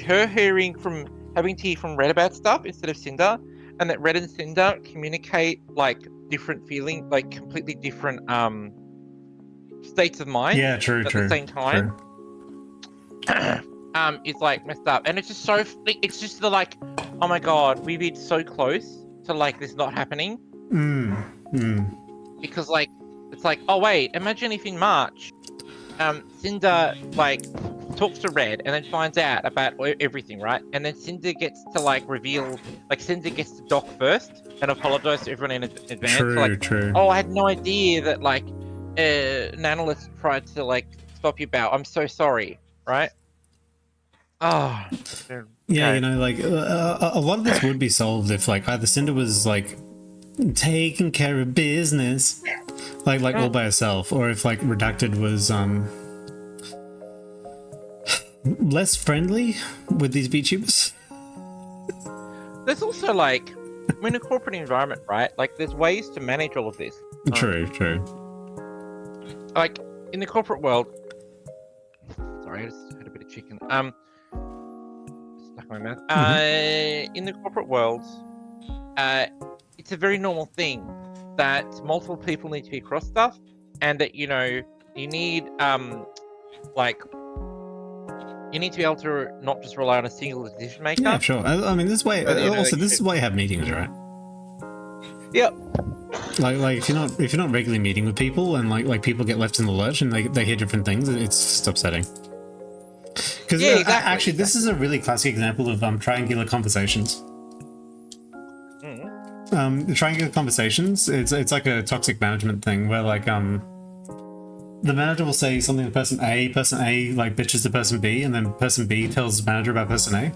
her hearing from, having to hear from Red about stuff instead of Sinder, and that Red and Sinder communicate like different feeling, like completely different states of mind. Yeah, true, at true. the same time. It's like messed up, and it's just so, it's just the like, oh my god, we've been so close to like this not happening. Because like, it's like, oh wait, imagine if in March, Sinder like talks to Red and then finds out about everything, right? And then Sinder gets to like reveal, like Sinder gets to dock first and apologize to everyone in advance. True, like, true. Oh, I had no idea that like an analyst tried to like stop you about. I'm so sorry, right? Oh, yeah, you know, like a lot of this would be solved if like either Sinder was like taking care of business, like all by herself, or if like Redacted was less friendly with these VTubers. There's also like, we're in a corporate environment, right? Like there's ways to manage all of this. True. Like in the corporate world, sorry, I just had a bit of chicken. Stuck in my mouth. In the corporate world, it's a very normal thing that multiple people need to be across stuff, and that, you know, you need like, you need to be able to not just rely on a single decision maker. Yeah, sure. I mean, this way. Also, this is why you have meetings, right? Yep. Like if you're not regularly meeting with people, and like people get left in the lurch and they hear different things, it's just upsetting. Because yeah, exactly. Actually, this is a really classic example of triangular conversations. The triangular conversations, it's like a toxic management thing where like the manager will say something to person A like bitches to person B, and then person B tells the manager about person A.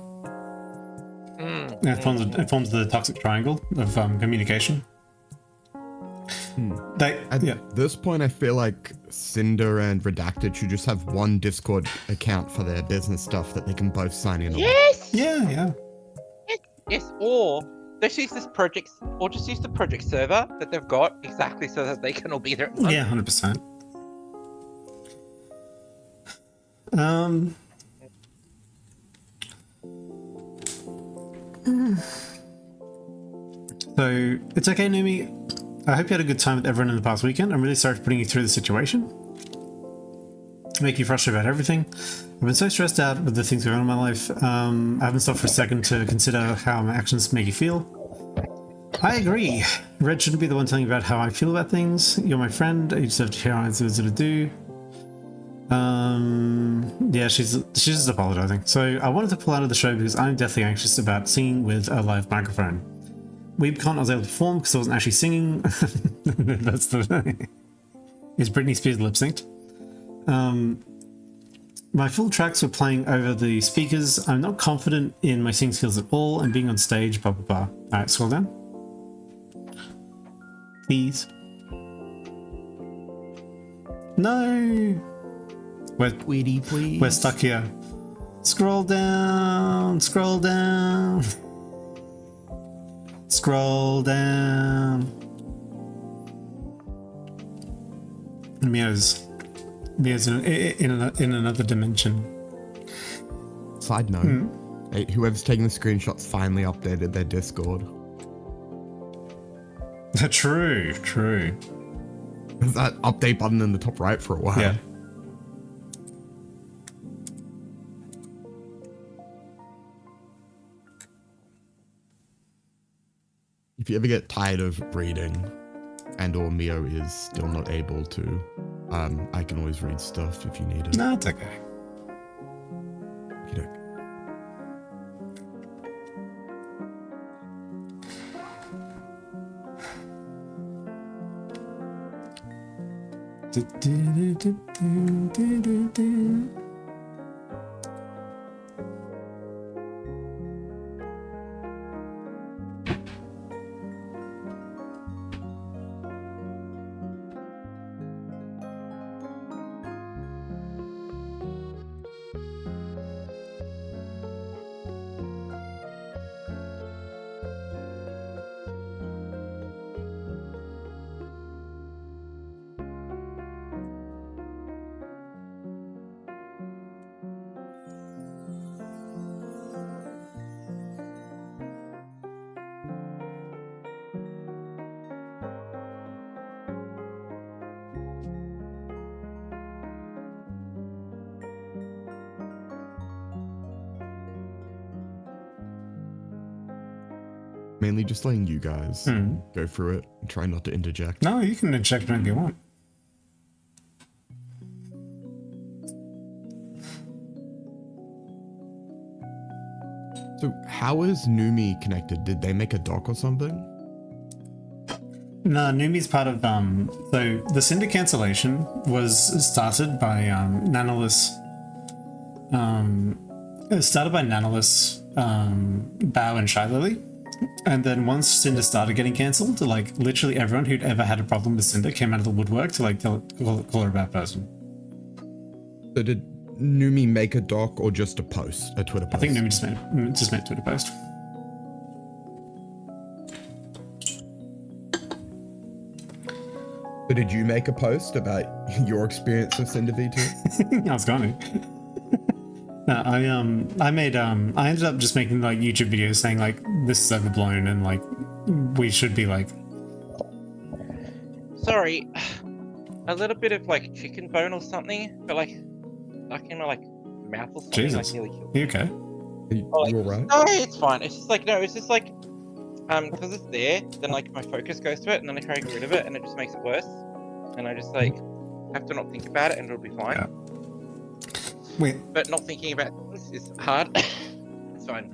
And it forms the toxic triangle of communication. At this point, I feel like Sinder and Redacted should just have one Discord account for their business stuff that they can both sign in on. Yes! Yeah. Yes, or they should use this project, or just use the project server that they've got exactly so that they can all be there at once. Yeah, 100%. So it's okay, Numi. I hope you had a good time with everyone in the past weekend. I'm really sorry for putting you through the situation, make you frustrated about everything. been so stressed out with the things going on in my life. I haven't stopped for a second to consider how my actions make you feel. I agree. Red shouldn't be the one telling you about how I feel about things. You're my friend. You deserve to hear how I do. Yeah, she's just apologizing. So I wanted to pull out of the show because I'm deathly anxious about singing with a live microphone. WeebCon I was able to perform because I wasn't actually singing. That's the... Is Britney Spears lip synced? My full tracks were playing over the speakers. I'm not confident in my singing skills at all and being on stage, blah blah blah. Alright, scroll down. Please. No! Tweety, please. We're stuck here. Scroll down, scroll down. Scroll down. And Mio's in another dimension. Side note, hey, whoever's taking the screenshots finally updated their Discord. True. There's that update button in the top right for a while. Yeah. If you ever get tired of reading and or Mio is still not able to, I can always read stuff if you need it. No, it's okay. Okey-doke. Mainly just letting you guys go through it and try not to interject. No, you can interject whenever you want. So how is Numi connected? Did they make a dock or something? No, Numi's part of so the Sinder cancellation was started by Nanolus. It was started by Nanolus, Bao and Shy Lily. And then once Sinder started getting cancelled, like literally everyone who'd ever had a problem with Sinder came out of the woodwork to like call her a bad person. So did Numi make a doc or just a post, a Twitter post? I think Numi just made a Twitter post. So did you make a post about your experience with Sinder V2? I was going to. No, I ended up just making like YouTube videos saying like this is overblown and like we should be like. Sorry, a little bit of like chicken bone or something, but like stuck in my like mouth or something. Jesus. Like nearly killed Are me. you okay? You all right? No, it's fine. It's just like no, it's just like because it's there, then like my focus goes to it, and then I try to get rid of it, and it just makes it worse. And I just like have to not think about it, and it'll be fine. Yeah. Wait. But not thinking about this is hard. It's fine.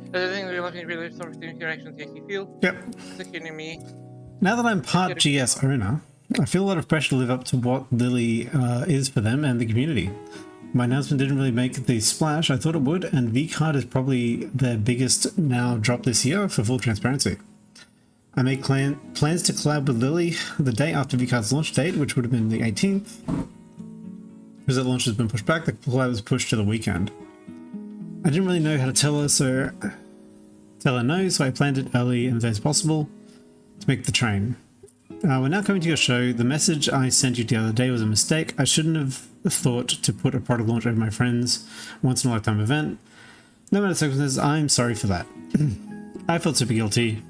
There's anything we're looking to relive some of the interactions yes you feel. Yep. Seconding me. Now that I'm part GS owner, I feel a lot of pressure to live up to what Lily is for them and the community. My announcement didn't really make the splash I thought it would, and VCard is probably their biggest now drop this year for full transparency. I made plans to collab with Lily the day after VCard's launch date, which would have been the 18th. Because that launch has been pushed back, the collab was pushed to the weekend. I didn't really know how to tell her no, so I planned it early and as possible to make the train. We're now coming to your show. The message I sent you the other day was a mistake. I shouldn't have thought to put a product launch over my friends' once-in-a-lifetime event. No matter the circumstances, I'm sorry for that. I felt super guilty.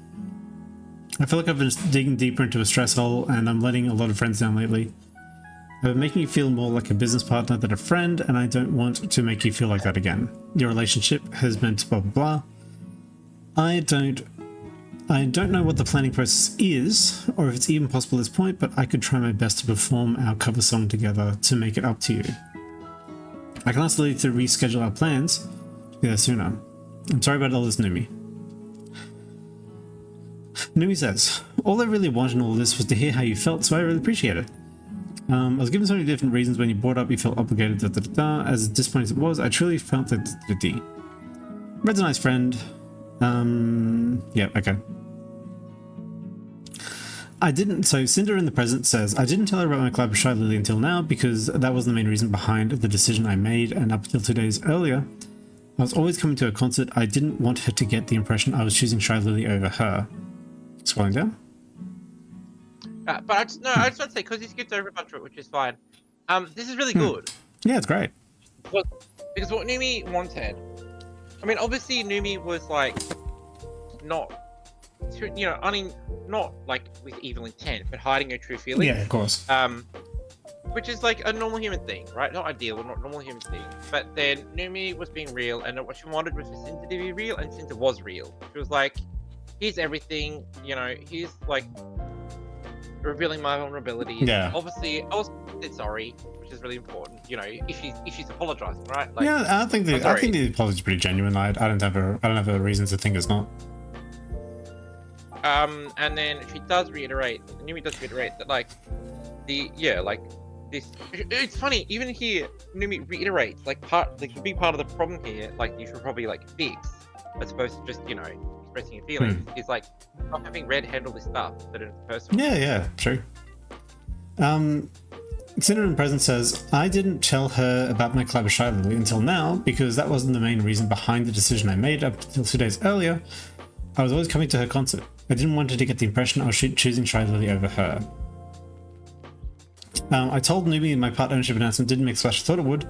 I feel like I've been digging deeper into a stress hole and I'm letting a lot of friends down lately. I've been making you feel more like a business partner than a friend, and I don't want to make you feel like that again. Your relationship has meant blah blah blah. I don't know what the planning process is, or if it's even possible at this point, but I could try my best to perform our cover song together to make it up to you. I can ask Lily to reschedule our plans to be there sooner. I'm sorry about all this, Numi. Numi says, all I really wanted in all this was to hear how you felt, so I really appreciate it. I was given so many different reasons when you brought up you felt obligated, as disappointing as it was, I truly felt that Red's a nice friend. Yeah, okay. So Sinder in the present says, I didn't tell her about my collab with Shy Lily until now because that was the main reason behind the decision I made, and up until 2 days earlier, I was always coming to a concert. I didn't want her to get the impression I was choosing Shy Lily over her. Scrolling down. But I just want to say, because he skipped over a bunch of it, which is fine. This is really good. Yeah, it's great. Because what Numi wanted, I mean, obviously Numi was like, not, you know, not like with evil intent, but hiding her true feelings. Yeah, of course. Which is like a normal human thing, right? Not ideal, but not normal human thing. But then Numi was being real, and what she wanted was for Cinder to be real, and Cinder was real. She was like, here's everything, you know, here's like revealing my vulnerabilities. Yeah. Obviously, I was sorry, which is really important. You know, if she's apologizing, right? Like, yeah, I think the apology is pretty genuine. I don't have a reason to think it's not. And then she does reiterate, Numi does reiterate that like this. It's funny, even here, Numi reiterates like a big part of the problem here, like you should probably like fix, as opposed to just, you know, expressing your feelings, is like not having Red handle this stuff that is personal. Yeah, true. Cinder in present says, I didn't tell her about my collab with Shy Lily until now because that wasn't the main reason behind the decision I made up until 2 days earlier. I was always coming to her concert. I didn't want her to get the impression I was choosing Shy Lily over her. I told Numi my part ownership announcement didn't make splash I thought it would.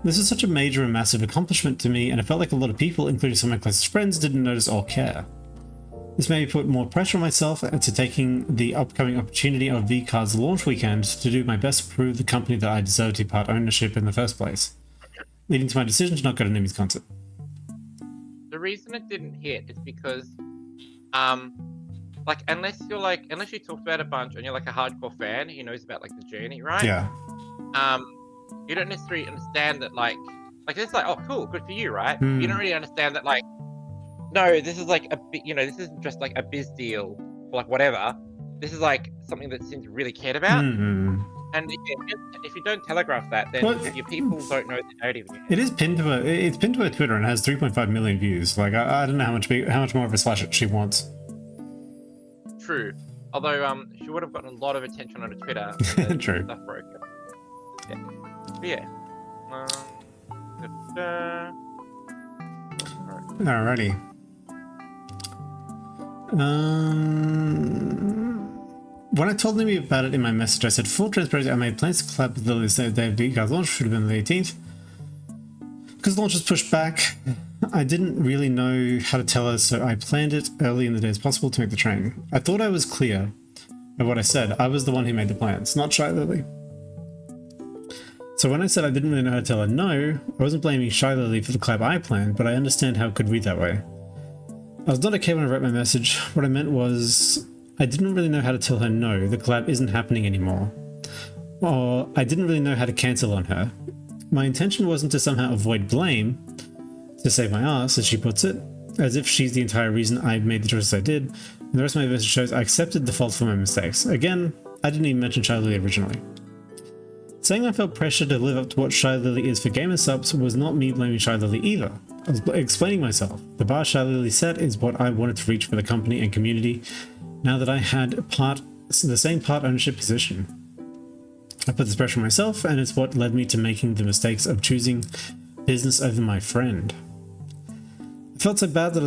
This is such a major and massive accomplishment to me, and it felt like a lot of people, including some of my closest friends, didn't notice or care. This made me put more pressure on myself to taking the upcoming opportunity of VCard's launch weekend to do my best to prove the company that I deserve to be part ownership in the first place, leading to my decision to not go to Numi's concert. The reason it didn't hit is because, like, unless you talked about a bunch and you're like a hardcore fan who knows about like the journey, right? Yeah. You don't necessarily understand that like it's like, oh cool, good for you, right? Mm. You don't really understand that like, no, this is like this isn't just like a biz deal or like whatever. This is like something that Sims really cared about. Mm-hmm. And if you don't telegraph that, then your people don't know the narrative. It is pinned to her. It's pinned to her Twitter and has 3.5 million views. Like I don't know how much more of a splash she wants. True, although she would have gotten a lot of attention on her Twitter. True. Stuff broke. Yeah. But yeah. Alrighty. When I told Numi about it in my message, I said, full transparency, I made plans to collab with Lily the day of VCard's launch, should have been the 18th. Because the launch was pushed back, I didn't really know how to tell her, so I planned it early in the day as possible to make the train. I thought I was clear of what I said. I was the one who made the plans, not Shy Lily. So when I said I didn't really know how to tell her no, I wasn't blaming Shy Lily for the collab I planned, but I understand how it could read that way. I was not okay when I wrote my message. What I meant was, I didn't really know how to tell her no, the collab isn't happening anymore. Or I didn't really know how to cancel on her. My intention wasn't to somehow avoid blame, to save my ass, as she puts it, as if she's the entire reason I made the choices I did, and the rest of my message shows I accepted the fault for my mistakes. Again, I didn't even mention Shy Lily originally. Saying I felt pressure to live up to what Shy Lily is for gamer subs was not me blaming Shy Lily either. I was explaining myself. The bar Shy Lily set is what I wanted to reach for the company and community now that I had the same part ownership position. I put this pressure on myself, and it's what led me to making the mistakes of choosing business over my friend. I felt so bad that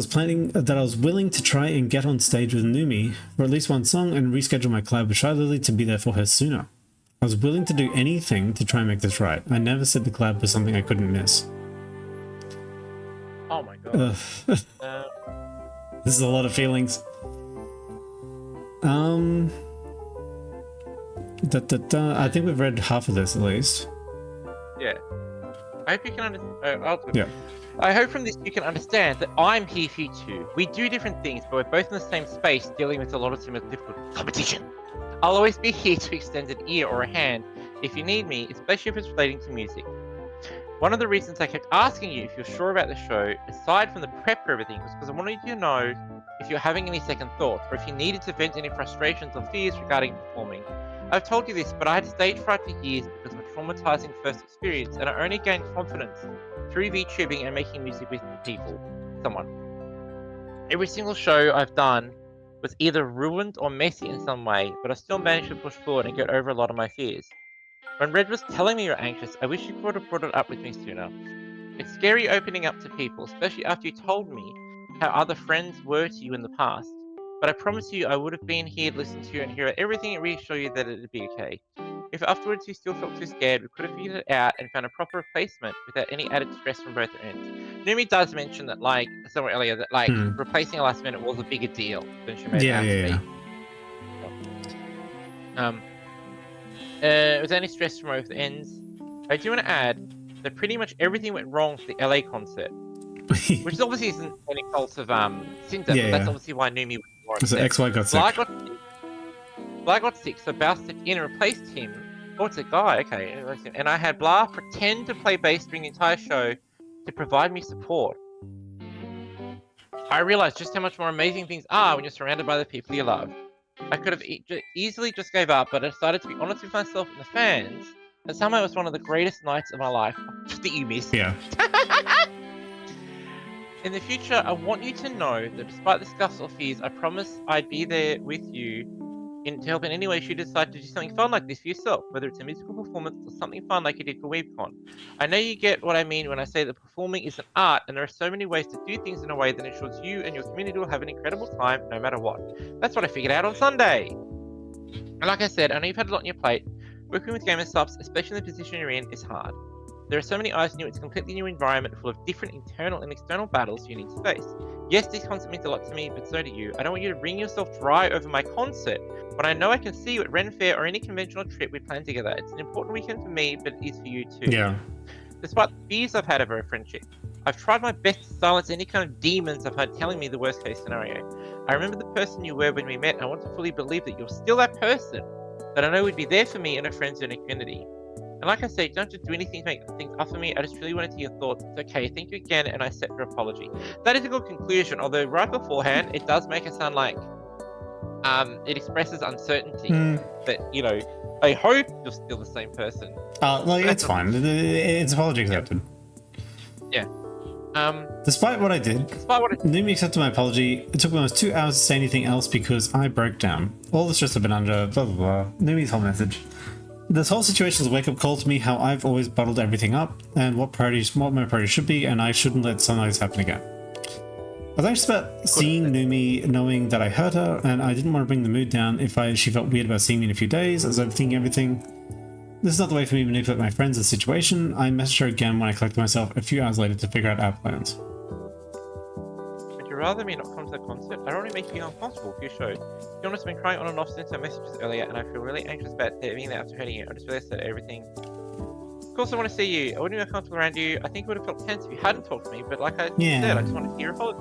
I was willing to try and get on stage with Numi for at least one song and reschedule my collab with Shy Lily to be there for her sooner. I was willing to do anything to try and make this right. I never said the collab was something I couldn't miss. Oh my god. This is a lot of feelings. I think we've read half of this at least. Yeah. I hope you can understand. Yeah. I hope from this you can understand that I'm here for you too. We do different things, but we're both in the same space dealing with a lot of similar difficult competition. I'll always be here to extend an ear or a hand if you need me, especially if it's relating to music. One of the reasons I kept asking you if you're sure about the show, aside from the prep for everything, was because I wanted you to know if you're having any second thoughts, or if you needed to vent any frustrations or fears regarding performing. I've told you this, but I had stage fright for years because of a traumatizing first experience, and I only gained confidence through VTubing and making music with someone. Every single show I've done was either ruined or messy in some way, but I still managed to push forward and get over a lot of my fears. When Red was telling me you're anxious, I wish you could have brought it up with me sooner. It's scary opening up to people, especially after you told me how other friends were to you in the past. But I promise you I would have been here to listen to you and hear everything and reassure you that it'd be okay. If afterwards you still felt too scared, we could have figured it out and found a proper replacement without any added stress from both ends. Numi does mention that, like, somewhere earlier, that, like, replacing a last minute was a bigger deal than she made it out to be. Without any stress from both ends, I do want to add that pretty much everything went wrong for the LA concert. Which obviously isn't any fault of Sinder, but that's obviously why Numi was more upset. So XY got sick. Blah got sick, so Bao stepped in and replaced him. Oh, it's a guy, okay. And I had Blah pretend to play bass during the entire show to provide me support. I realized just how much more amazing things are when you're surrounded by the people you love. I could have easily just gave up, but I decided to be honest with myself and the fans, and somehow it was one of the greatest nights of my life that you missed. Yeah. In the future, I want you to know that despite the scuffs or fears, I promise I'd be there with you to help in any way should you decide to do something fun like this for yourself, whether it's a musical performance or something fun like you did for WeebCon. I know you get what I mean when I say that performing is an art, and there are so many ways to do things in a way that ensures you and your community will have an incredible time no matter what. That's what I figured out on Sunday. And like I said, I know you've had a lot on your plate. Working with gamer subs, especially in the position you're in, is hard. There are so many eyes on you, it's a completely new environment full of different internal and external battles you need to face. Yes, this concert means a lot to me, but so do you. I don't want you to wring yourself dry over my concert, but I know I can see you at Ren Fair or any conventional trip we plan together. It's an important weekend for me, but it is for you too. Yeah. Despite the fears I've had over our friendship, I've tried my best to silence any kind of demons I've had telling me the worst case scenario. I remember the person you were when we met, and I want to fully believe that you're still that person, that I know would be there for me and our friends in a community. And like I said, you don't have to do anything to make things up for me. I just really wanted to hear your thoughts. It's okay, thank you again, and I accept your apology. That is a good conclusion, although right beforehand, it does make it sound like it expresses uncertainty. That, you know, I hope you're still the same person. Like, it's fine. It's apology accepted. Yeah. Despite what I did, Numi accepted my apology. It took me almost 2 hours to say anything else because I broke down. All the stress I've been under, blah, blah, blah. Numi's whole message. This whole situation is a wake-up call to me how I've always bottled everything up and what my priorities should be, and I shouldn't let something like this happen again. I was anxious about seeing Numi, knowing that I hurt her, and I didn't want to bring the mood down if she felt weird about seeing me in a few days. I was overthinking everything. This is not the way for me to manipulate my friends in the situation. I messaged her again when I collected myself a few hours later to figure out our plans. Would you rather me not come to the concert? I don't want to make you uncomfortable for your show. To be honest, I've been crying on and off since I messaged this earlier, and I feel really anxious about being there after hurting you. I just realized that everything. Of course, I want to see you. I wouldn't be comfortable around you. I think it would have felt tense if you hadn't talked to me, but like I said, I just wanted to hear your apology.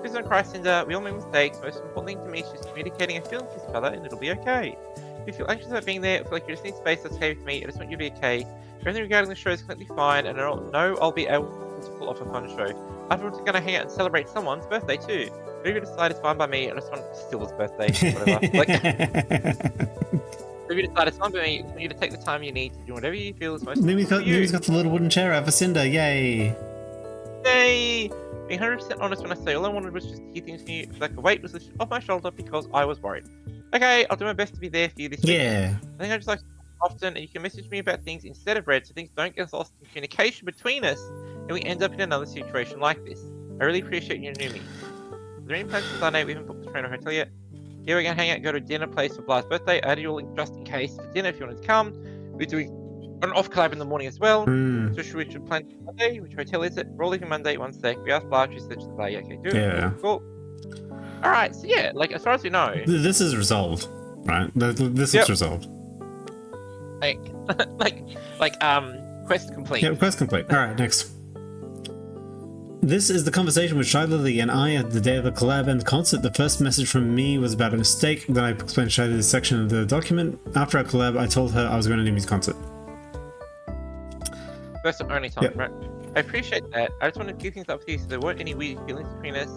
Please don't cry, Sinder. We all make mistakes. The most important thing to me is just communicating and feeling for each other, and it'll be okay. If you feel anxious about being there, or feel like you just need space, that's okay with me. I just want you to be okay. Everything regarding the show is completely fine, and I know I'll be able to pull off a fun show. Afterwards, we're going to hang out and celebrate someone's birthday too. Whatever you decide is fine by me. I just want still his birthday, whatever. Whatever you decide is fine by me. I want you to take the time you need to do whatever you feel is most important for you. Numi's got the little wooden chair out for Sinder. Yay! Yay! Being 100% honest when I say all I wanted was just to hear things from you. It's like a weight was lifted off my shoulder because I was worried. Okay, I'll do my best to be there for you this week. Yeah. I think I just like to talk often, and you can message me about things instead of Red, so things don't get lost in communication between us, and we end up in another situation like this. I really appreciate you, Numi. Is there any plans for Sunday? We haven't booked the train or hotel yet. Yeah, we're gonna hang out and go to a dinner place for Blah's birthday. I had you all in just in case for dinner if you wanted to come. We're doing an off collab in the morning as well. So we should plan Monday. Which hotel is it? We're all leaving Monday. One sec. We asked Blah. She said she's Blah. Yeah, okay, do it. Yeah. Cool. All right. So yeah, like as far as we know, This is resolved, right? This looks resolved. like, quest complete. Yeah, quest complete. All right, next. This is the conversation with Shy Lily and I at the day of the collab and the concert. The first message from me was about a mistake. Then I explained Shy Lily's section of the document. After our collab, I told her I was going to Numi's concert. First and only time, Yep. right? I appreciate that. I just wanted to clear things up with you so there weren't any weird feelings between us.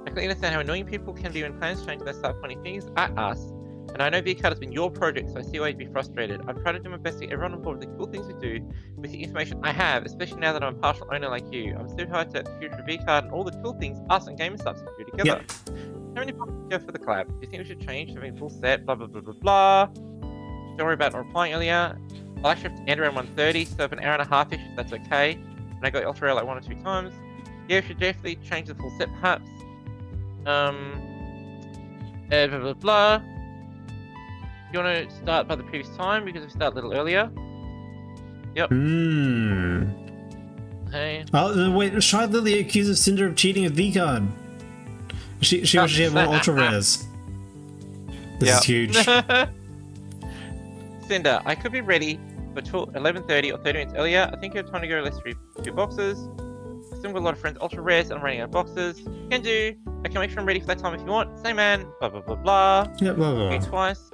I can understand how annoying people can be when plans change and they start pointing things at us. And I know VCard has been your project, so I see why you'd be frustrated. I'm trying to do my best to get everyone on board with the cool things we do, with the information I have, especially now that I'm a partial owner like you. I'm so hard to the future of VCard and all the cool things us and Gamer Subs can do together. How many points do you have for the collab? Do you think we should change to having full set? Blah blah blah blah blah. Don't worry about not replying earlier. I'll actually have to end around 1:30, so for an hour and a half-ish, if that's okay. And I got Ultra Rail like 1 or 2 times. Yeah, we should definitely change the full set, perhaps. Blah blah blah. You want to start by the previous time because we start a little earlier? Yep. Hey. Oh, wait, Shy Lily accuses Sinder of cheating at VCard. She wishes she had more ultra rares. This is huge. Sinder, I could be ready for 11:30 or 30 minutes earlier. I think you have time to go list 2 boxes. I still got a lot of friends ultra rares and I'm running out of boxes. Can do. I can make sure I'm ready for that time if you want. Same man. Blah blah blah blah. Yeah, blah blah blah. Twice.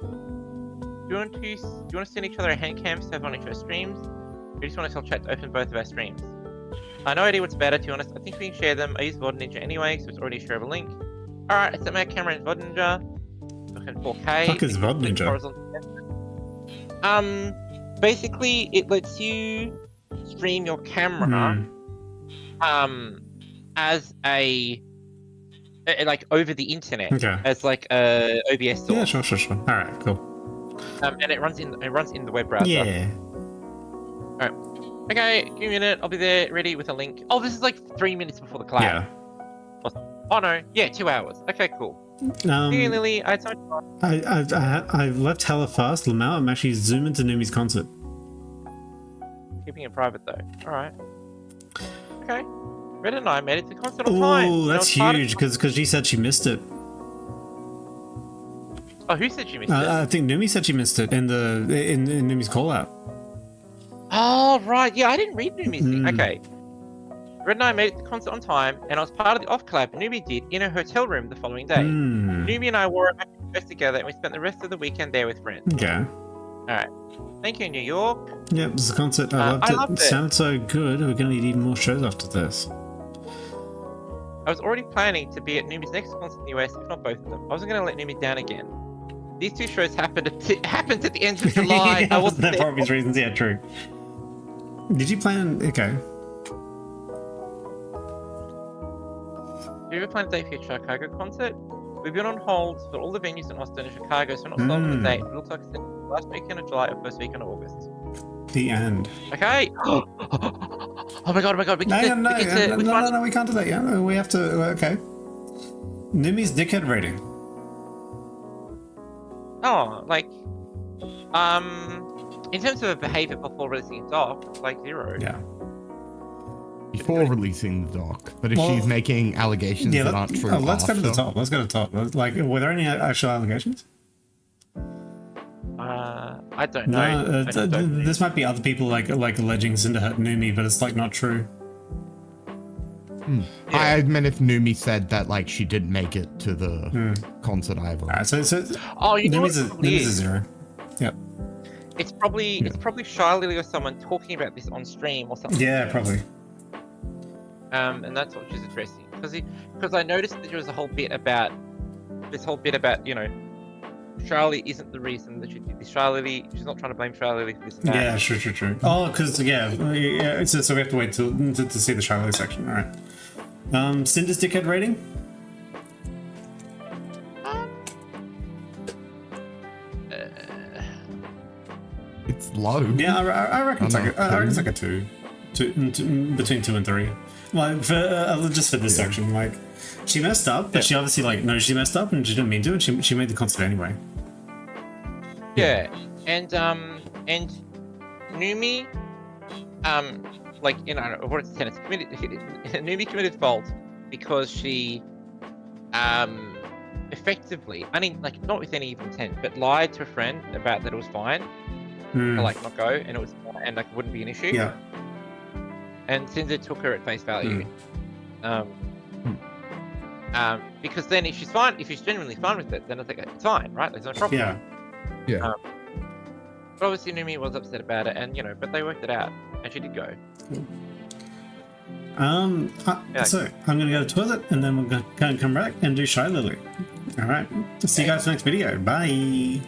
Do you want to send each other a hand cam to have on each of our streams? We just want to tell chat to open both of our streams. No idea what's better, to be honest. I think we can share them. I use VOD Ninja anyway, so it's already a shareable link. Alright, I set my camera in VOD Ninja. Looking at 4K. Fuck is VOD Ninja? Basically, it lets you stream your camera, as a like over the internet, as like a OBS source. Yeah, sure. All right, cool. And it runs in the web browser. Yeah. Alright. Okay, give me a minute. I'll be there ready with a link. Oh, this is like 3 minutes before the collab. Yeah. Oh no. Yeah, 2 hours. Okay, cool. Hey, Lily. I left hella fast. Lamau, I'm actually zooming to Numi's concert. Keeping it private though. Alright. Okay. Red and I made it to the concert on time. Oh, that's huge because she said she missed it. Oh, who said she missed it? I think Numi said she missed it in Numi's call out. Oh, right. Yeah, I didn't read Numi's thing. Okay. Red and I made it to the concert on time, and I was part of the off collab Numi did in a hotel room the following day. Numi and I wore a matching dress together, and we spent the rest of the weekend there with friends. Okay. Alright. Thank you, New York. Yep, this is a concert. I loved it. It sounded so good. We're going to need even more shows after this. I was already planning to be at Numi's next concert in the US, if not both of them. I wasn't going to let Numi down again. These 2 shows happened at the end of July. I wasn't there for obvious reasons. Yeah, true. Did you plan? Okay. Do you ever plan a date for your Chicago concert? We've been on hold for all the venues in Austin and Chicago, so we're not solving the date. It looks like it's the last weekend of July or first weekend of August. The end. Okay. Oh my god. No, we can't do that yet. We have to. Okay. Numi's dickhead rating. Oh, like, in terms of behavior before releasing a doc, like 0. Yeah. Before releasing the doc, but if she's making allegations that aren't true, let's go to the top. Let's go to the top. Like, were there any actual allegations? I don't know. This might be other people like alleging Sinder hurt Numi, but it's like not true. Yeah. I meant if Numi said that like she didn't make it to the concert either. Alright, so Numi's a 0. Yep. It's probably Shy Lily or someone talking about this on stream or something. Yeah, probably. And that's what she's addressing because I noticed that there was a whole bit about Charlie isn't the reason that she did this. She's not trying to blame Charlie for this. Yeah, true. Oh, because so we have to wait to see the Charlie section. All right. Cinder's dickhead rating. It's low. Yeah, I reckon it's like a 2, between 2 and 3. Like just for this section, like she messed up, but she obviously knows she messed up and she didn't mean to, and she made the concert anyway. Yeah, and Numi, what it's tenants committed. Numi committed fault because she, effectively, not with any evil intent, but lied to a friend about that it was fine. to like not go, and like wouldn't be an issue. Yeah. And Cinder took her at face value. Because then if she's genuinely fine with it, then it's like it's fine, right? There's no problem. Yeah. Yeah. But obviously Numi was upset about it, and but they worked it out, and she did go. So I'm gonna go to the toilet, and then we're gonna come back and do Shy Lily. All right. See you guys next video. Bye.